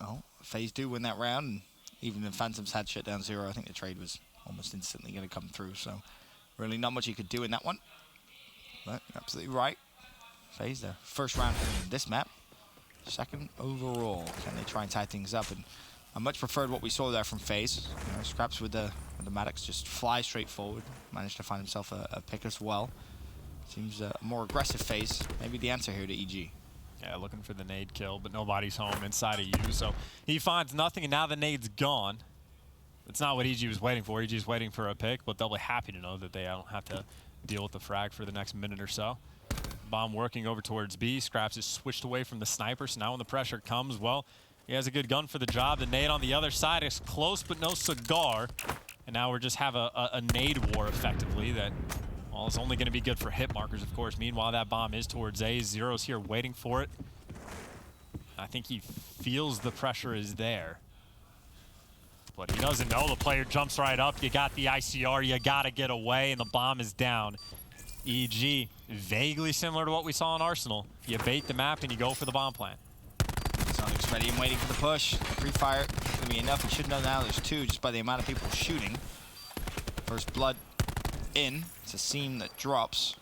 Well, Faze do win that round, and even if Phantoms had shut down 0, I think the trade was almost instantly going to come through. So really not much you could do in that one. But you're absolutely right. Faze, their first round in this map. Second overall. Can they try and tie things up? And I much preferred what we saw there from Faze. You know, Scraps with the Maddox just fly straight forward. Managed to find himself a pick as well. Seems a more aggressive Faze. Maybe the answer here to EG. Yeah, looking for the nade kill, but nobody's home inside of you. So he finds nothing, and now the nade's gone. It's not what EG was waiting for. EG was waiting for a pick, but they'll be happy to know that they don't have to deal with the frag for the next minute or so. Bomb working over towards B. Scraps is switched away from the sniper, so now when the pressure comes, well, he has a good gun for the job. The nade on the other side is close, but no cigar. And now we just have a nade war, effectively, that, well, it's only going to be good for hit markers, of course. Meanwhile, that bomb is towards A. Zero's here waiting for it. I think he feels the pressure is there. But he doesn't know. The player jumps right up. You got the ICR. You got to get away, and the bomb is down. EG, vaguely similar to what we saw in Arsenal. You bait the map, and you go for the bomb plant. Sonic's ready and waiting for the push. Pre-fire is going to be enough. We should know now there's 2 just by the amount of people shooting. First blood in. It's a seam that drops.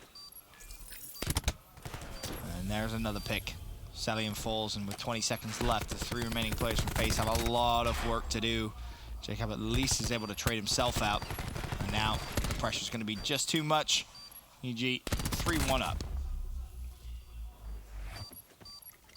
And there's another pick. Celium falls, and with 20 seconds left, the 3 remaining players from Faze have a lot of work to do. Jacob at least is able to trade himself out. And now the pressure's going to be just too much. EG 3-1 up.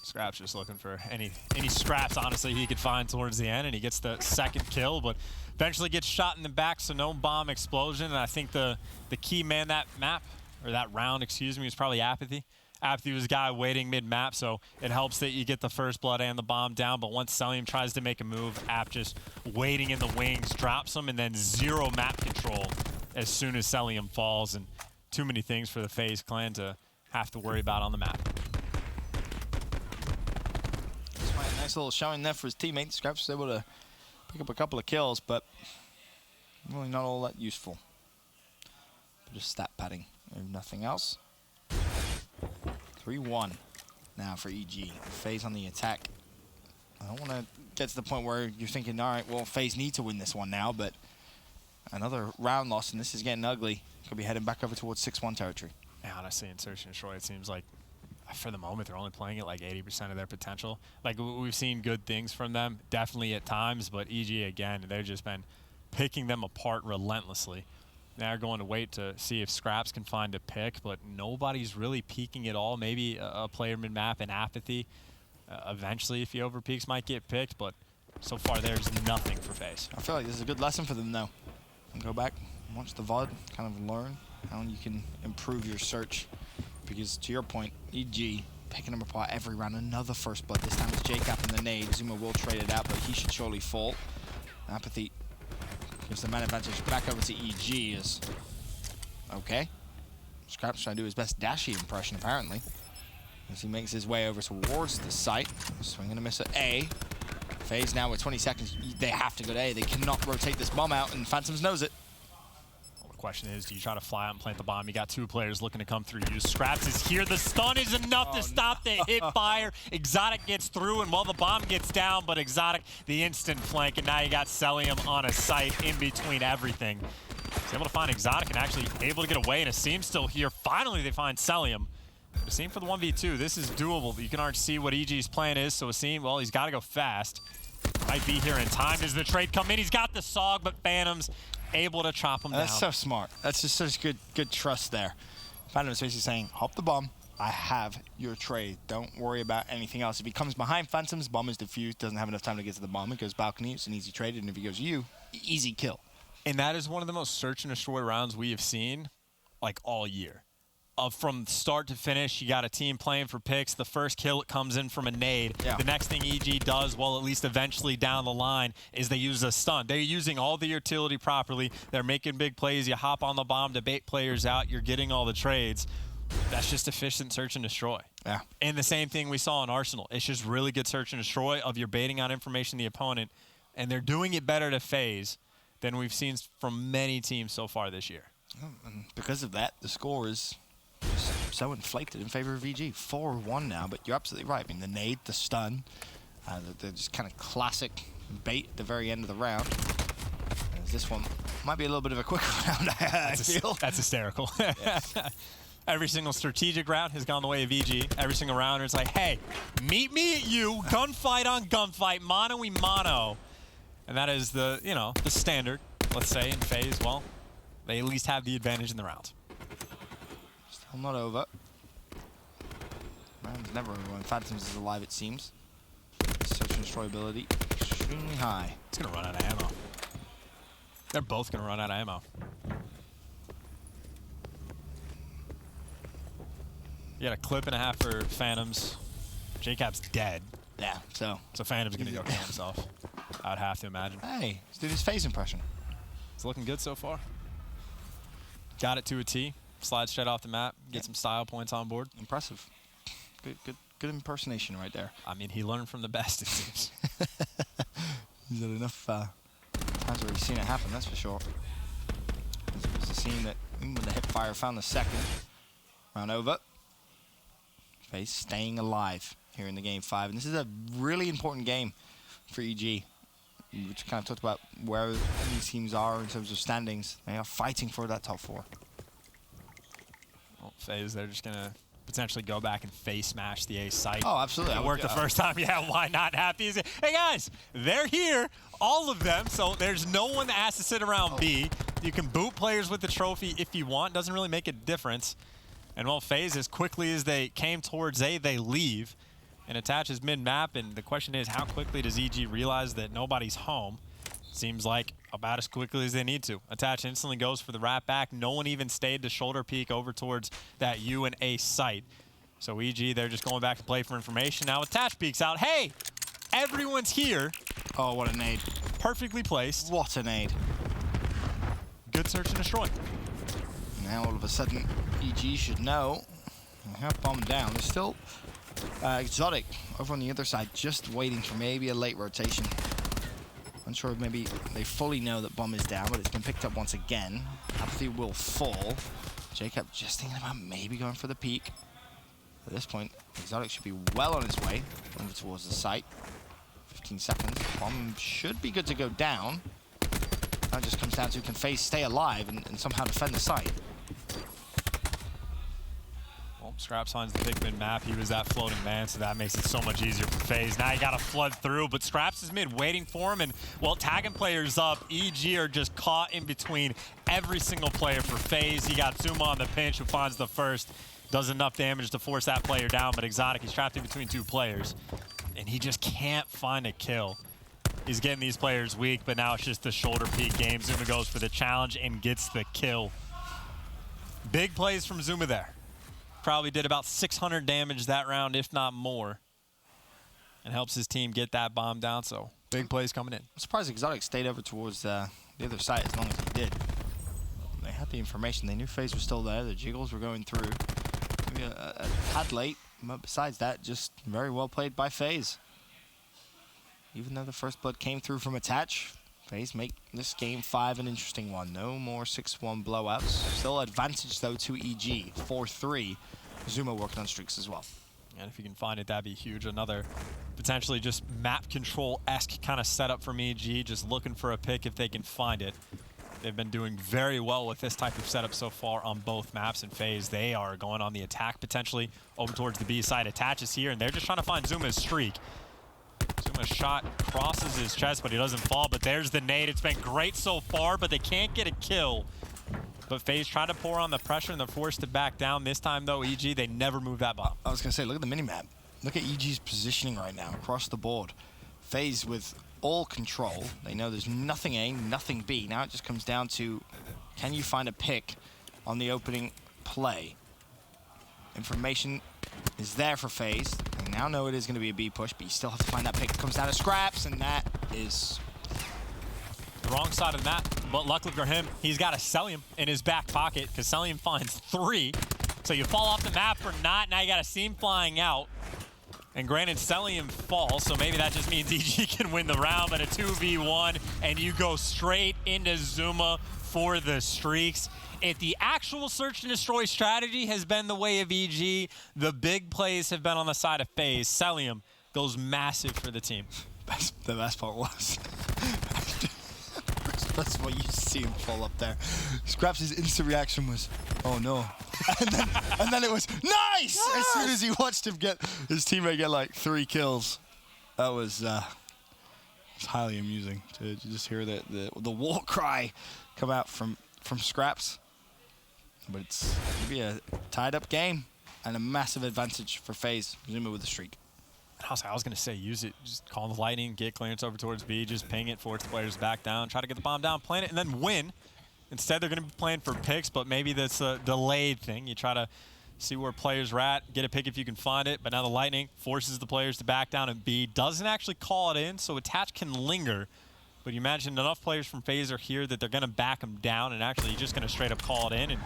Scraps just looking for any scraps, honestly, he could find towards the end, and he gets the second kill, but eventually gets shot in the back, so no bomb explosion. And I think the key man that map, or that round, excuse me, was probably Apathy. Apathy was a guy waiting mid-map, so it helps that you get the first blood and the bomb down, but once Celium tries to make a move, App just waiting in the wings, drops him, and then 0 map control as soon as Celium falls, and too many things for the Faze clan to have to worry about on the map. Nice little showing there for his teammates. Scraps was able to pick up a couple of kills, but really not all that useful. Just stat padding, if nothing else. 3-1 now for EG. Faze on the attack. I don't want to get to the point where you're thinking, all right, well, Faze need to win this one now, but another round loss, and this is getting ugly. Could be heading back over towards 6-1 territory. Yeah, honestly, in Search and Destroy, it seems like for the moment, they're only playing at like 80% of their potential. Like, we've seen good things from them, definitely at times, but EG, again, they've just been picking them apart relentlessly. Now they're going to wait to see if Scraps can find a pick, but nobody's really peeking at all. Maybe a player mid-map in Apathy. Eventually, if he overpeaks, might get picked, but so far there's nothing for Faze. I feel like this is a good lesson for them, though. And go back, watch the VOD, kind of learn how you can improve your search. Because to your point, EG picking them apart every round. Another first blood. This time it's Jacob and the nade. Zuma will trade it out, but he should surely fall. Apathy gives the man advantage back over to EG. Is okay. Scraps trying to do his best Dashi impression, apparently, as he makes his way over towards the site. Swing and a miss at A. Faze now with 20 seconds. They have to go to A. They cannot rotate this bomb out, and Phantoms knows it. Question is, do you try to fly out and plant the bomb? You got 2 players looking to come through you. Scraps is here. The stun is enough to stop the hit fire. Exotic gets through, and well, the bomb gets down, but Exotic, the instant flank, and now you got Celium on a site in between everything. He's able to find Exotic and actually able to get away, and Asim's still here. Finally, they find Celium. Asim for the 1v2. This is doable. You can already see what EG's plan is, so Asim, well, he's got to go fast. Might be here in time. Does the trade come in? He's got the SOG, but Phantoms able to chop him down. That's so smart. That's just such good trust there. Phantom's basically saying, hop the bomb. I have your trade. Don't worry about anything else. If he comes behind Phantoms, bomb is defused, doesn't have enough time to get to the bomb. It goes balcony, it's an easy trade, and if he goes you, easy kill. And that is one of the most search and destroy rounds we have seen, like, all year. From start to finish, you got a team playing for picks. The first kill comes in from a nade. Yeah. The next thing EG does, well, at least eventually down the line, is they use a stun. They're using all the utility properly. They're making big plays. You hop on the bomb to bait players out. You're getting all the trades. That's just efficient search and destroy. Yeah. And the same thing we saw in Arsenal. It's just really good search and destroy of your baiting out information the opponent, and they're doing it better to Faze than we've seen from many teams so far this year. And because of that, the score is so inflated in favor of VG. 4-1 now, but you're absolutely right. I mean, the nade, the stun, they're just kind of classic bait at the very end of the round. As this one might be a little bit of a quicker round, I feel. That's hysterical. Yes. Every single strategic round has gone the way of VG. Every single round it's like, hey, meet me at you, gunfight on gunfight, mono-y-mono. And that is the, you know, the standard, let's say, in Faze. Well, they at least have the advantage in the round. Still not over. Round's never over when Phantoms is alive, it seems. Search and destroy ability extremely high. It's going to run out of ammo. They're both going to run out of ammo. You got a clip and a half for Phantoms. JCap's dead. Yeah, so Phantom's going to go kill himself. I would have to imagine. Hey, let's do this Faze impression. It's looking good so far. Got it to a T. Slide straight off the map. Get some style points on board. Impressive. Good impersonation right there. I mean, he learned from the best, it seems. He's had enough times where he's seen it happen, that's for sure. It was a scene that, when the hip fire found the second. Round over. Faze staying alive here in the game 5. And this is a really important game for EG. Which kind of talked about where these teams are in terms of standings. They are fighting for that top 4. Well, Faze, they're just going to potentially go back and face smash the A site. Oh, absolutely. It worked the first time. Yeah, why not? Happy as it. Hey, guys, they're here, all of them, so there's no one that has to sit around B. You can boot players with the trophy if you want. Doesn't really make a difference. And, well, Faze, as quickly as they came towards A, they leave and attaches mid-map. And the question is, how quickly does EG realize that nobody's home? Seems like about as quickly as they need to. Attach instantly goes for the wrap back. No one even stayed to shoulder peek over towards that U and A site. So EG, they're just going back to play for information. Now Attach peeks out. Hey, everyone's here. Oh, what a nade. Perfectly placed. What a nade. Good search and destroy. Now all of a sudden, EG should know. They have bomb down. There's still Exotic over on the other side, just waiting for maybe a late rotation. Unsure if maybe they fully know that bomb is down, but it's been picked up once again. Apathy will fall. Jacob just thinking about maybe going for the peak. At this point, Exotic should be well on his way over towards the site. 15 seconds. Bomb should be good to go down. Now it just comes down to can Faze stay alive and somehow defend the site. Well, Scraps finds the big mid map. He was that floating man, so that makes it so much easier for Faze. Now you got to flood through, but Scraps is mid waiting for him, and well, tagging players up. EG are just caught in between every single player for Faze. He got Zuma on the pinch, who finds the first. Does enough damage to force that player down, but Exotic, he's trapped in between 2 players, and he just can't find a kill. He's getting these players weak, but now it's just the shoulder peek game. Zuma goes for the challenge and gets the kill. Big plays from Zuma there. Probably did about 600 damage that round, if not more, and helps his team get that bomb down, so big plays coming in. I'm surprised Exotic stayed over towards the other side as long as he did. They had the information. They knew Faze was still there. The jiggles were going through. Maybe a tad late, but besides that, just very well played by Faze. Even though the first blood came through from Attach, Faze make this game 5 an interesting one. No more 6-1 blowouts. Still advantage, though, to EG. 4-3. Zuma working on streaks as well. And if you can find it, that'd be huge. Another potentially just map control-esque kind of setup from EG, just looking for a pick if they can find it. They've been doing very well with this type of setup so far on both maps and Faze. They are going on the attack potentially over towards the B side. Attaches here, and they're just trying to find Zuma's streak. Zuma's shot crosses his chest, but he doesn't fall. But there's the nade. It's been great so far, but they can't get a kill. But Faze tried to pour on the pressure, and they're forced to back down. This time, though, EG, they never move that bomb. I was going to say, look at the minimap. Look at EG's positioning right now across the board. Faze with all control. They know there's nothing A, nothing B. Now it just comes down to, can you find a pick on the opening play? Information is there for Faze. They now know it is going to be a B push, but you still have to find that pick. It comes down to Scraps, and that is the wrong side of the map. But luckily for him, he's got a Celium in his back pocket, because Celium finds 3. So you fall off the map for not. Now you got a Seam flying out. And granted, Celium falls, so maybe that just means EG can win the round, but a 2v1, and you go straight into Zuma for the streaks. If the actual search and destroy strategy has been the way of EG, the big plays have been on the side of Faze. Celium goes massive for the team. The best part was, that's what you see him fall up there. Scraps' instant reaction was, oh no. and then it was, nice! Yes! As soon as he watched him get his teammate get like 3 kills. That was highly amusing to just hear the war cry come out from Scraps. But it's going to be a tied-up game and a massive advantage for FaZe. Zuma with the streak. I was going to say, use it. Just call the lightning, get clearance over towards B, just ping it, force the players back down, try to get the bomb down, plant it, and then win. Instead, they're going to be playing for picks, but maybe that's a delayed thing. You try to see where players are at, get a pick if you can find it, but now the lightning forces the players to back down, and B doesn't actually call it in, so attach can linger. But you imagine enough players from FaZe are here that they're going to back him down, and actually you're just going to straight up call it in and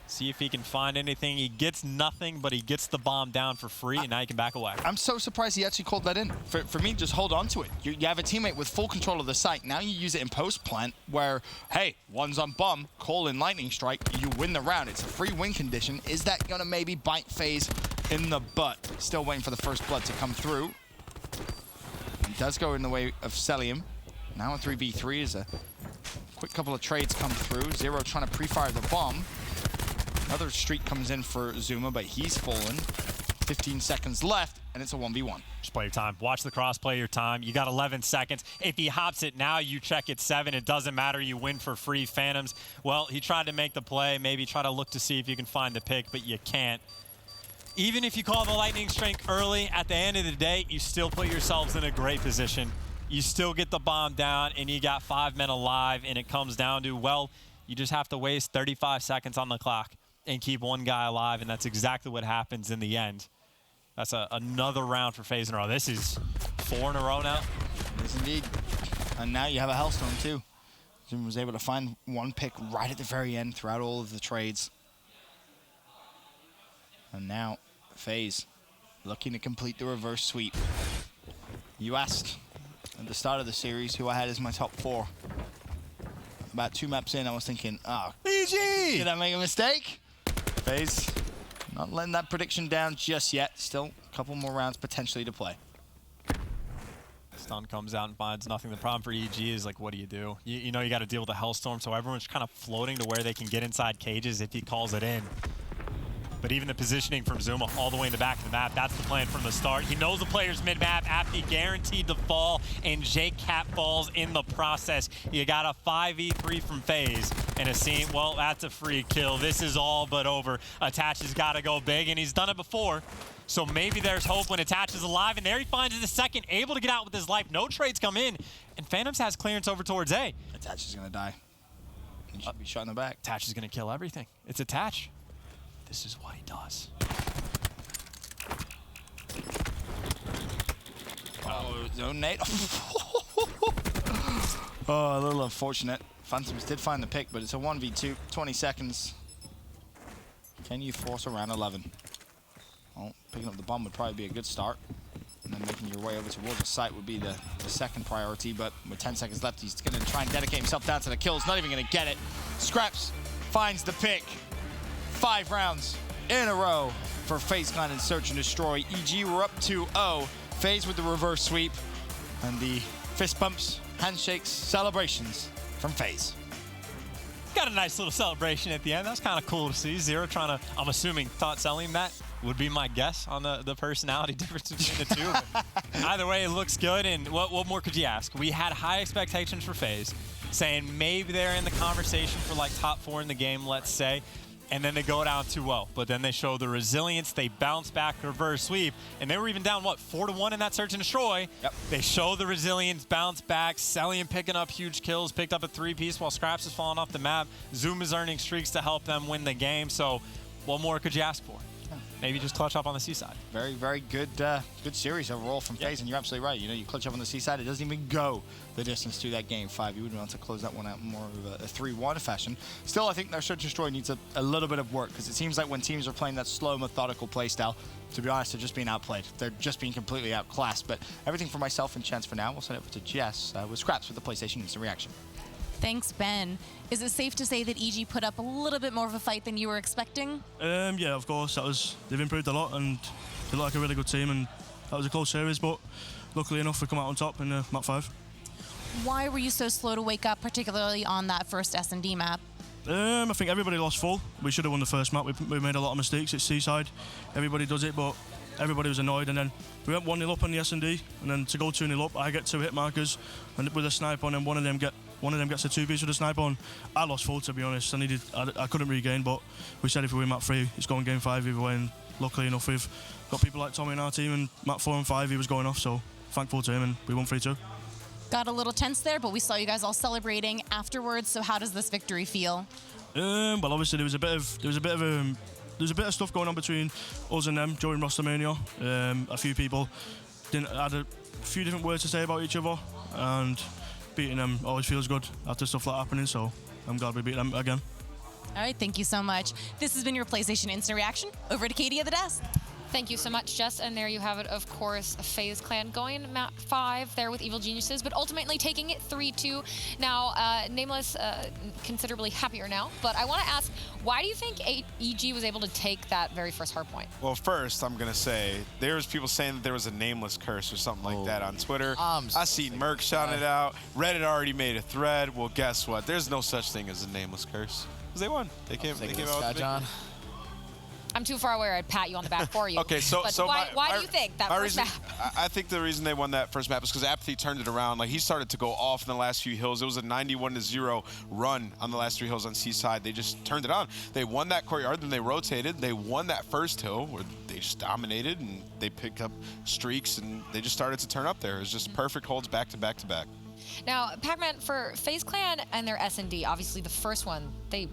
see if he can find anything. He gets nothing, but he gets the bomb down for free, and now he can back away. I'm so surprised he actually called that in. For me, just hold on to it. You have a teammate with full control of the site. Now you use it in post-plant where, hey, one's on bomb, call in lightning strike, you win the round. It's a free win condition. Is that going to maybe bite FaZe in the butt? Still waiting for the first blood to come through. It does go in the way of Celium. Now a 3v3 as a quick couple of trades come through. Zero trying to pre-fire the bomb. Another streak comes in for Zuma, but he's fallen. 15 seconds left, and it's a 1v1. Just play your time. Watch the cross, play your time. You got 11 seconds. If he hops it now, you check it 7. It doesn't matter. You win for free. Phantoms, well, he tried to make the play. Maybe try to look to see if you can find the pick, but you can't. Even if you call the lightning strike early, at the end of the day, you still put yourselves in a great position. You still get the bomb down, and you got 5 men alive, and it comes down to, well, you just have to waste 35 seconds on the clock and keep one guy alive, and that's exactly what happens in the end. That's another round for FaZe in a row. This is 4 in a row now. Yes, indeed. And now you have a Hellstorm, too. Zuma was able to find one pick right at the very end throughout all of the trades. And now FaZe looking to complete the reverse sweep. You asked at the start of the series who I had as my top 4. About 2 maps in, I was thinking, oh, BG! Did I make a mistake? FaZe not letting that prediction down just yet. Still a couple more rounds potentially to play. Stun comes out and finds nothing. The problem for EG is, like, what do? You know you got to deal with the Hellstorm, so everyone's kind of floating to where they can get inside cages if he calls it in. But even the positioning from Zuma all the way in the back of the map, that's the plan from the start. He knows the player's mid-map, Appy guaranteed to fall, and Jake Cat falls in the process. You got a 5v3 from FaZe, and a scene, well, that's a free kill. This is all but over. Attach has got to go big, and he's done it before. So maybe there's hope when Attach is alive, and there he finds the second, able to get out with his life. No trades come in, and Phantoms has clearance over towards A. Attach is going to die. He should be shot in the back. Attach is going to kill everything. It's Attach. This is what he does. Oh, zone nade. Oh, a little unfortunate. Phantoms did find the pick, but it's a 1v2. 20 seconds. Can you force around 11? Well, picking up the bomb would probably be a good start. And then making your way over towards the site would be the second priority, but with 10 seconds left, he's going to try and dedicate himself down to the kills. Not even going to get it. Scraps finds the pick. 5 rounds in a row for FaZe Clan and Search and Destroy. EG were up 2-0. FaZe with the reverse sweep. And the fist bumps, handshakes, celebrations from FaZe. Got a nice little celebration at the end. That's kind of cool to see. Zero trying to, I'm assuming, thought selling that would be my guess on the personality difference between the two. But either way, it looks good. And what more could you ask? We had high expectations for FaZe, saying maybe they're in the conversation for like top 4 in the game, let's say. And then they go down 2-0. But then they show the resilience. They bounce back, reverse sweep. And they were even down, what, 4-1 in that Search and Destroy? Yep. They show the resilience, bounce back. Celium picking up huge kills, picked up a 3-piece while Scraps is falling off the map. Zoom is earning streaks to help them win the game. So what more could you ask for? maybe just clutch up on the Seaside. Very, very good good series overall from Faze, and you're absolutely right. You know, you clutch up on the Seaside, it doesn't even go the distance to that game 5. You would want to close that one out more of a 3-1 fashion. Still, I think their Search and Destroy needs a little bit of work, because it seems like when teams are playing that slow, methodical playstyle, to be honest, they're just being outplayed. They're just being completely outclassed. But everything for myself and Chance for now. We'll send it over to Jess with Scraps with the PlayStation Instant Reaction. Thanks, Ben. Is it safe to say that EG put up a little bit more of a fight than you were expecting? Yeah, of course. They've improved a lot, and they look like a really good team, and that was a close series, but luckily enough, we come out on top in map 5. Why were you so slow to wake up, particularly on that first S&D map? I think everybody lost full. We should have won the first map. We made a lot of mistakes. It's Seaside. Everybody does it, but everybody was annoyed, and then we went 1-0 up on the S&D, and then to go 2-0 up, I get 2 hit markers, and with a sniper, and then one of them gets a 2-piece with a sniper on. I lost full, to be honest. I couldn't regain, but we said if we win map 3, it's going game 5 either way, and luckily enough, we've got people like Tommy in our team, and map 4 and 5, he was going off, so thankful to him, and we won 3-2. Got a little tense there, but we saw you guys all celebrating afterwards, so how does this victory feel? Well, obviously there was a bit of stuff going on between us and them during Rostermania. A few people had a few different words to say about each other, and beating them always feels good after stuff like happening, so I'm glad we beat them again. All right, thank you so much. This has been your PlayStation Instant Reaction. Over to Katie at the desk. Thank you so much, Jess. And there you have it, of course, Faze Clan going map 5 there with Evil Geniuses, but ultimately taking it 3-2. Now, Nameless considerably happier now, but I want to ask, why do you think EG was able to take that very first hardpoint? Well, first, I'm going to say, there was people saying that there was a Nameless curse or something like that on Twitter. I seen Merc shouting it out. Reddit already made a thread. Well, guess what? There's no such thing as a Nameless curse. Because they won. They came out with the John. I'm too far away. I'd pat you on the back for you. Okay, so why do you think that first map? I think the reason they won that first map is because Apathy turned it around. Like, he started to go off in the last few hills. It was a 91-0 run on the last 3 hills on Seaside. They just turned it on. They won that courtyard, then they rotated. They won that first hill where they just dominated, and they picked up streaks, and they just started to turn up there. It was just perfect holds back to back to back. Now, Pac-Man, for Faze Clan and their S&D, obviously the first one, they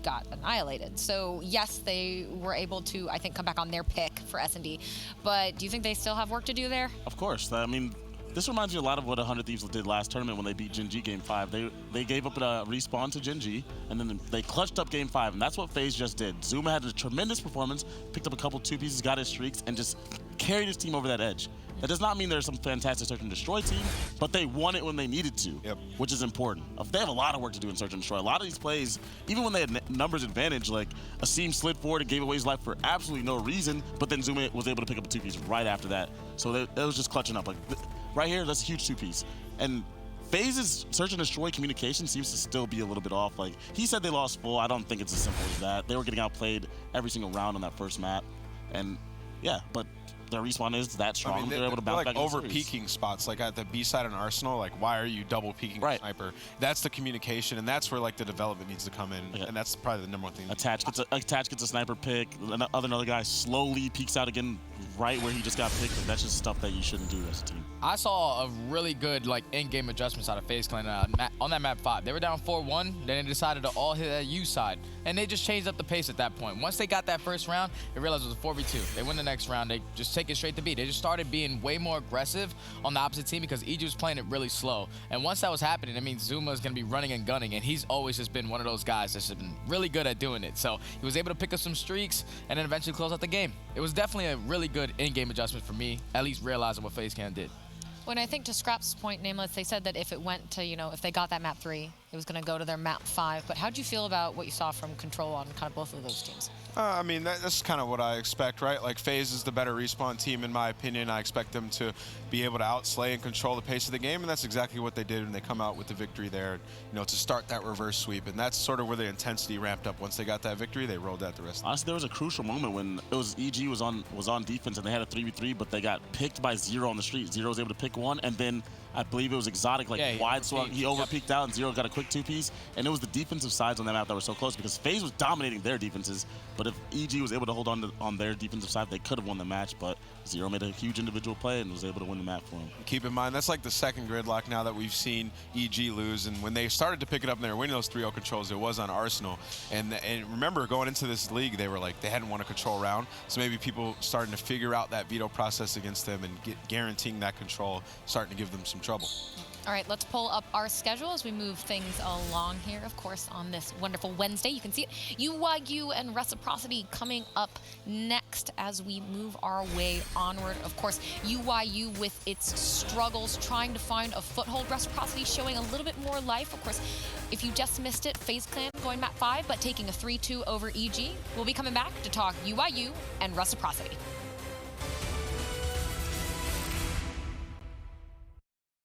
got annihilated. So, yes, they were able to, I think, come back on their pick for S&D. But do you think they still have work to do there? Of course. I mean, this reminds me a lot of what 100 Thieves did last tournament when they beat Gen G Game 5. They gave up a respawn to Gen G, and then they clutched up Game 5, and that's what FaZe just did. Zuma had a tremendous performance, picked up a couple 2-pieces, got his streaks, and just carried his team over that edge. That does not mean there's some fantastic Search and Destroy team, but they won it when they needed to, which is important. They have a lot of work to do in Search and Destroy. A lot of these plays, even when they had numbers advantage, like Asim slid forward and gave away his life for absolutely no reason, but then Zuma was able to pick up a 2-piece right after that. So it was just clutching up. Like right here, that's a huge 2-piece. And FaZe's Search and Destroy communication seems to still be a little bit off. Like, he said they lost full. I don't think it's as simple as that. They were getting outplayed every single round on that first map. And yeah, but their respawn is that strong. I mean, they're able to bounce back over peeking spots, like at the B side and Arsenal. Like, why are you double peeking sniper? That's the communication, and that's where like the development needs to come in, and that's probably the number one thing. Attach gets a sniper pick. Another guy slowly peeks out again, right where he just got picked. That's just stuff that you shouldn't do as a team. I saw a really good like in-game adjustments out of FaZe Clan on that map 5. They were down 4-1, then they decided to all hit that U side, and they just changed up the pace at that point. Once they got that first round, they realized it was a 4v2. They win the next round, they just take it straight to B. They just started being way more aggressive on the opposite team because EG was playing it really slow. And once that was happening, I mean, Zuma is going to be running and gunning, and he's always just been one of those guys that's been really good at doing it. So he was able to pick up some streaks and then eventually close out the game. It was definitely a really good in-game adjustment for me, at least realizing what FaZe Clan did. When I think to Scrap's point, Nameless, they said that if it went to, if they got that map 3, it was going to go to their map 5. But how did you feel about what you saw from Control on kind of both of those teams? I mean, that's kind of what I expect, right? Like, FaZe is the better respawn team, in my opinion. I expect them to be able to outslay and control the pace of the game, and that's exactly what they did when they come out with the victory there, to start that reverse sweep. And that's sort of where the intensity ramped up. Once they got that victory, they rolled out the rest. Honestly, there was a crucial moment when it was EG was on defense, and they had a 3v3, but they got picked by Zero on the street. Zero was able to pick one, and then I believe it was Exotic, like Yeah, wide swung. He yep. over-peeked out, and Zero got a quick two-piece. And it was the defensive sides on that map that were so close because FaZe was dominating their defenses. But if EG was able to hold on their defensive side, they could have won the match. But Zero made a huge individual play and was able to win the map for him. Keep in mind, that's like the second Gridlock now that we've seen EG lose. And when they started to pick it up and they were winning those 3-0 controls, it was on Arsenal. And remember, going into this league, they were like, they hadn't won a control round. So maybe people starting to figure out that veto process against them and guaranteeing that control, starting to give them some trouble. All right, let's pull up our schedule as we move things along here. Of course, on this wonderful Wednesday, you can see it. UYU and Reciprocity coming up next as we move our way onward. Of course, UYU with its struggles trying to find a foothold. Reciprocity showing a little bit more life. Of course, if you just missed it, FaZe Clan going map 5, but taking a 3-2 over EG. We'll be coming back to talk UYU and Reciprocity.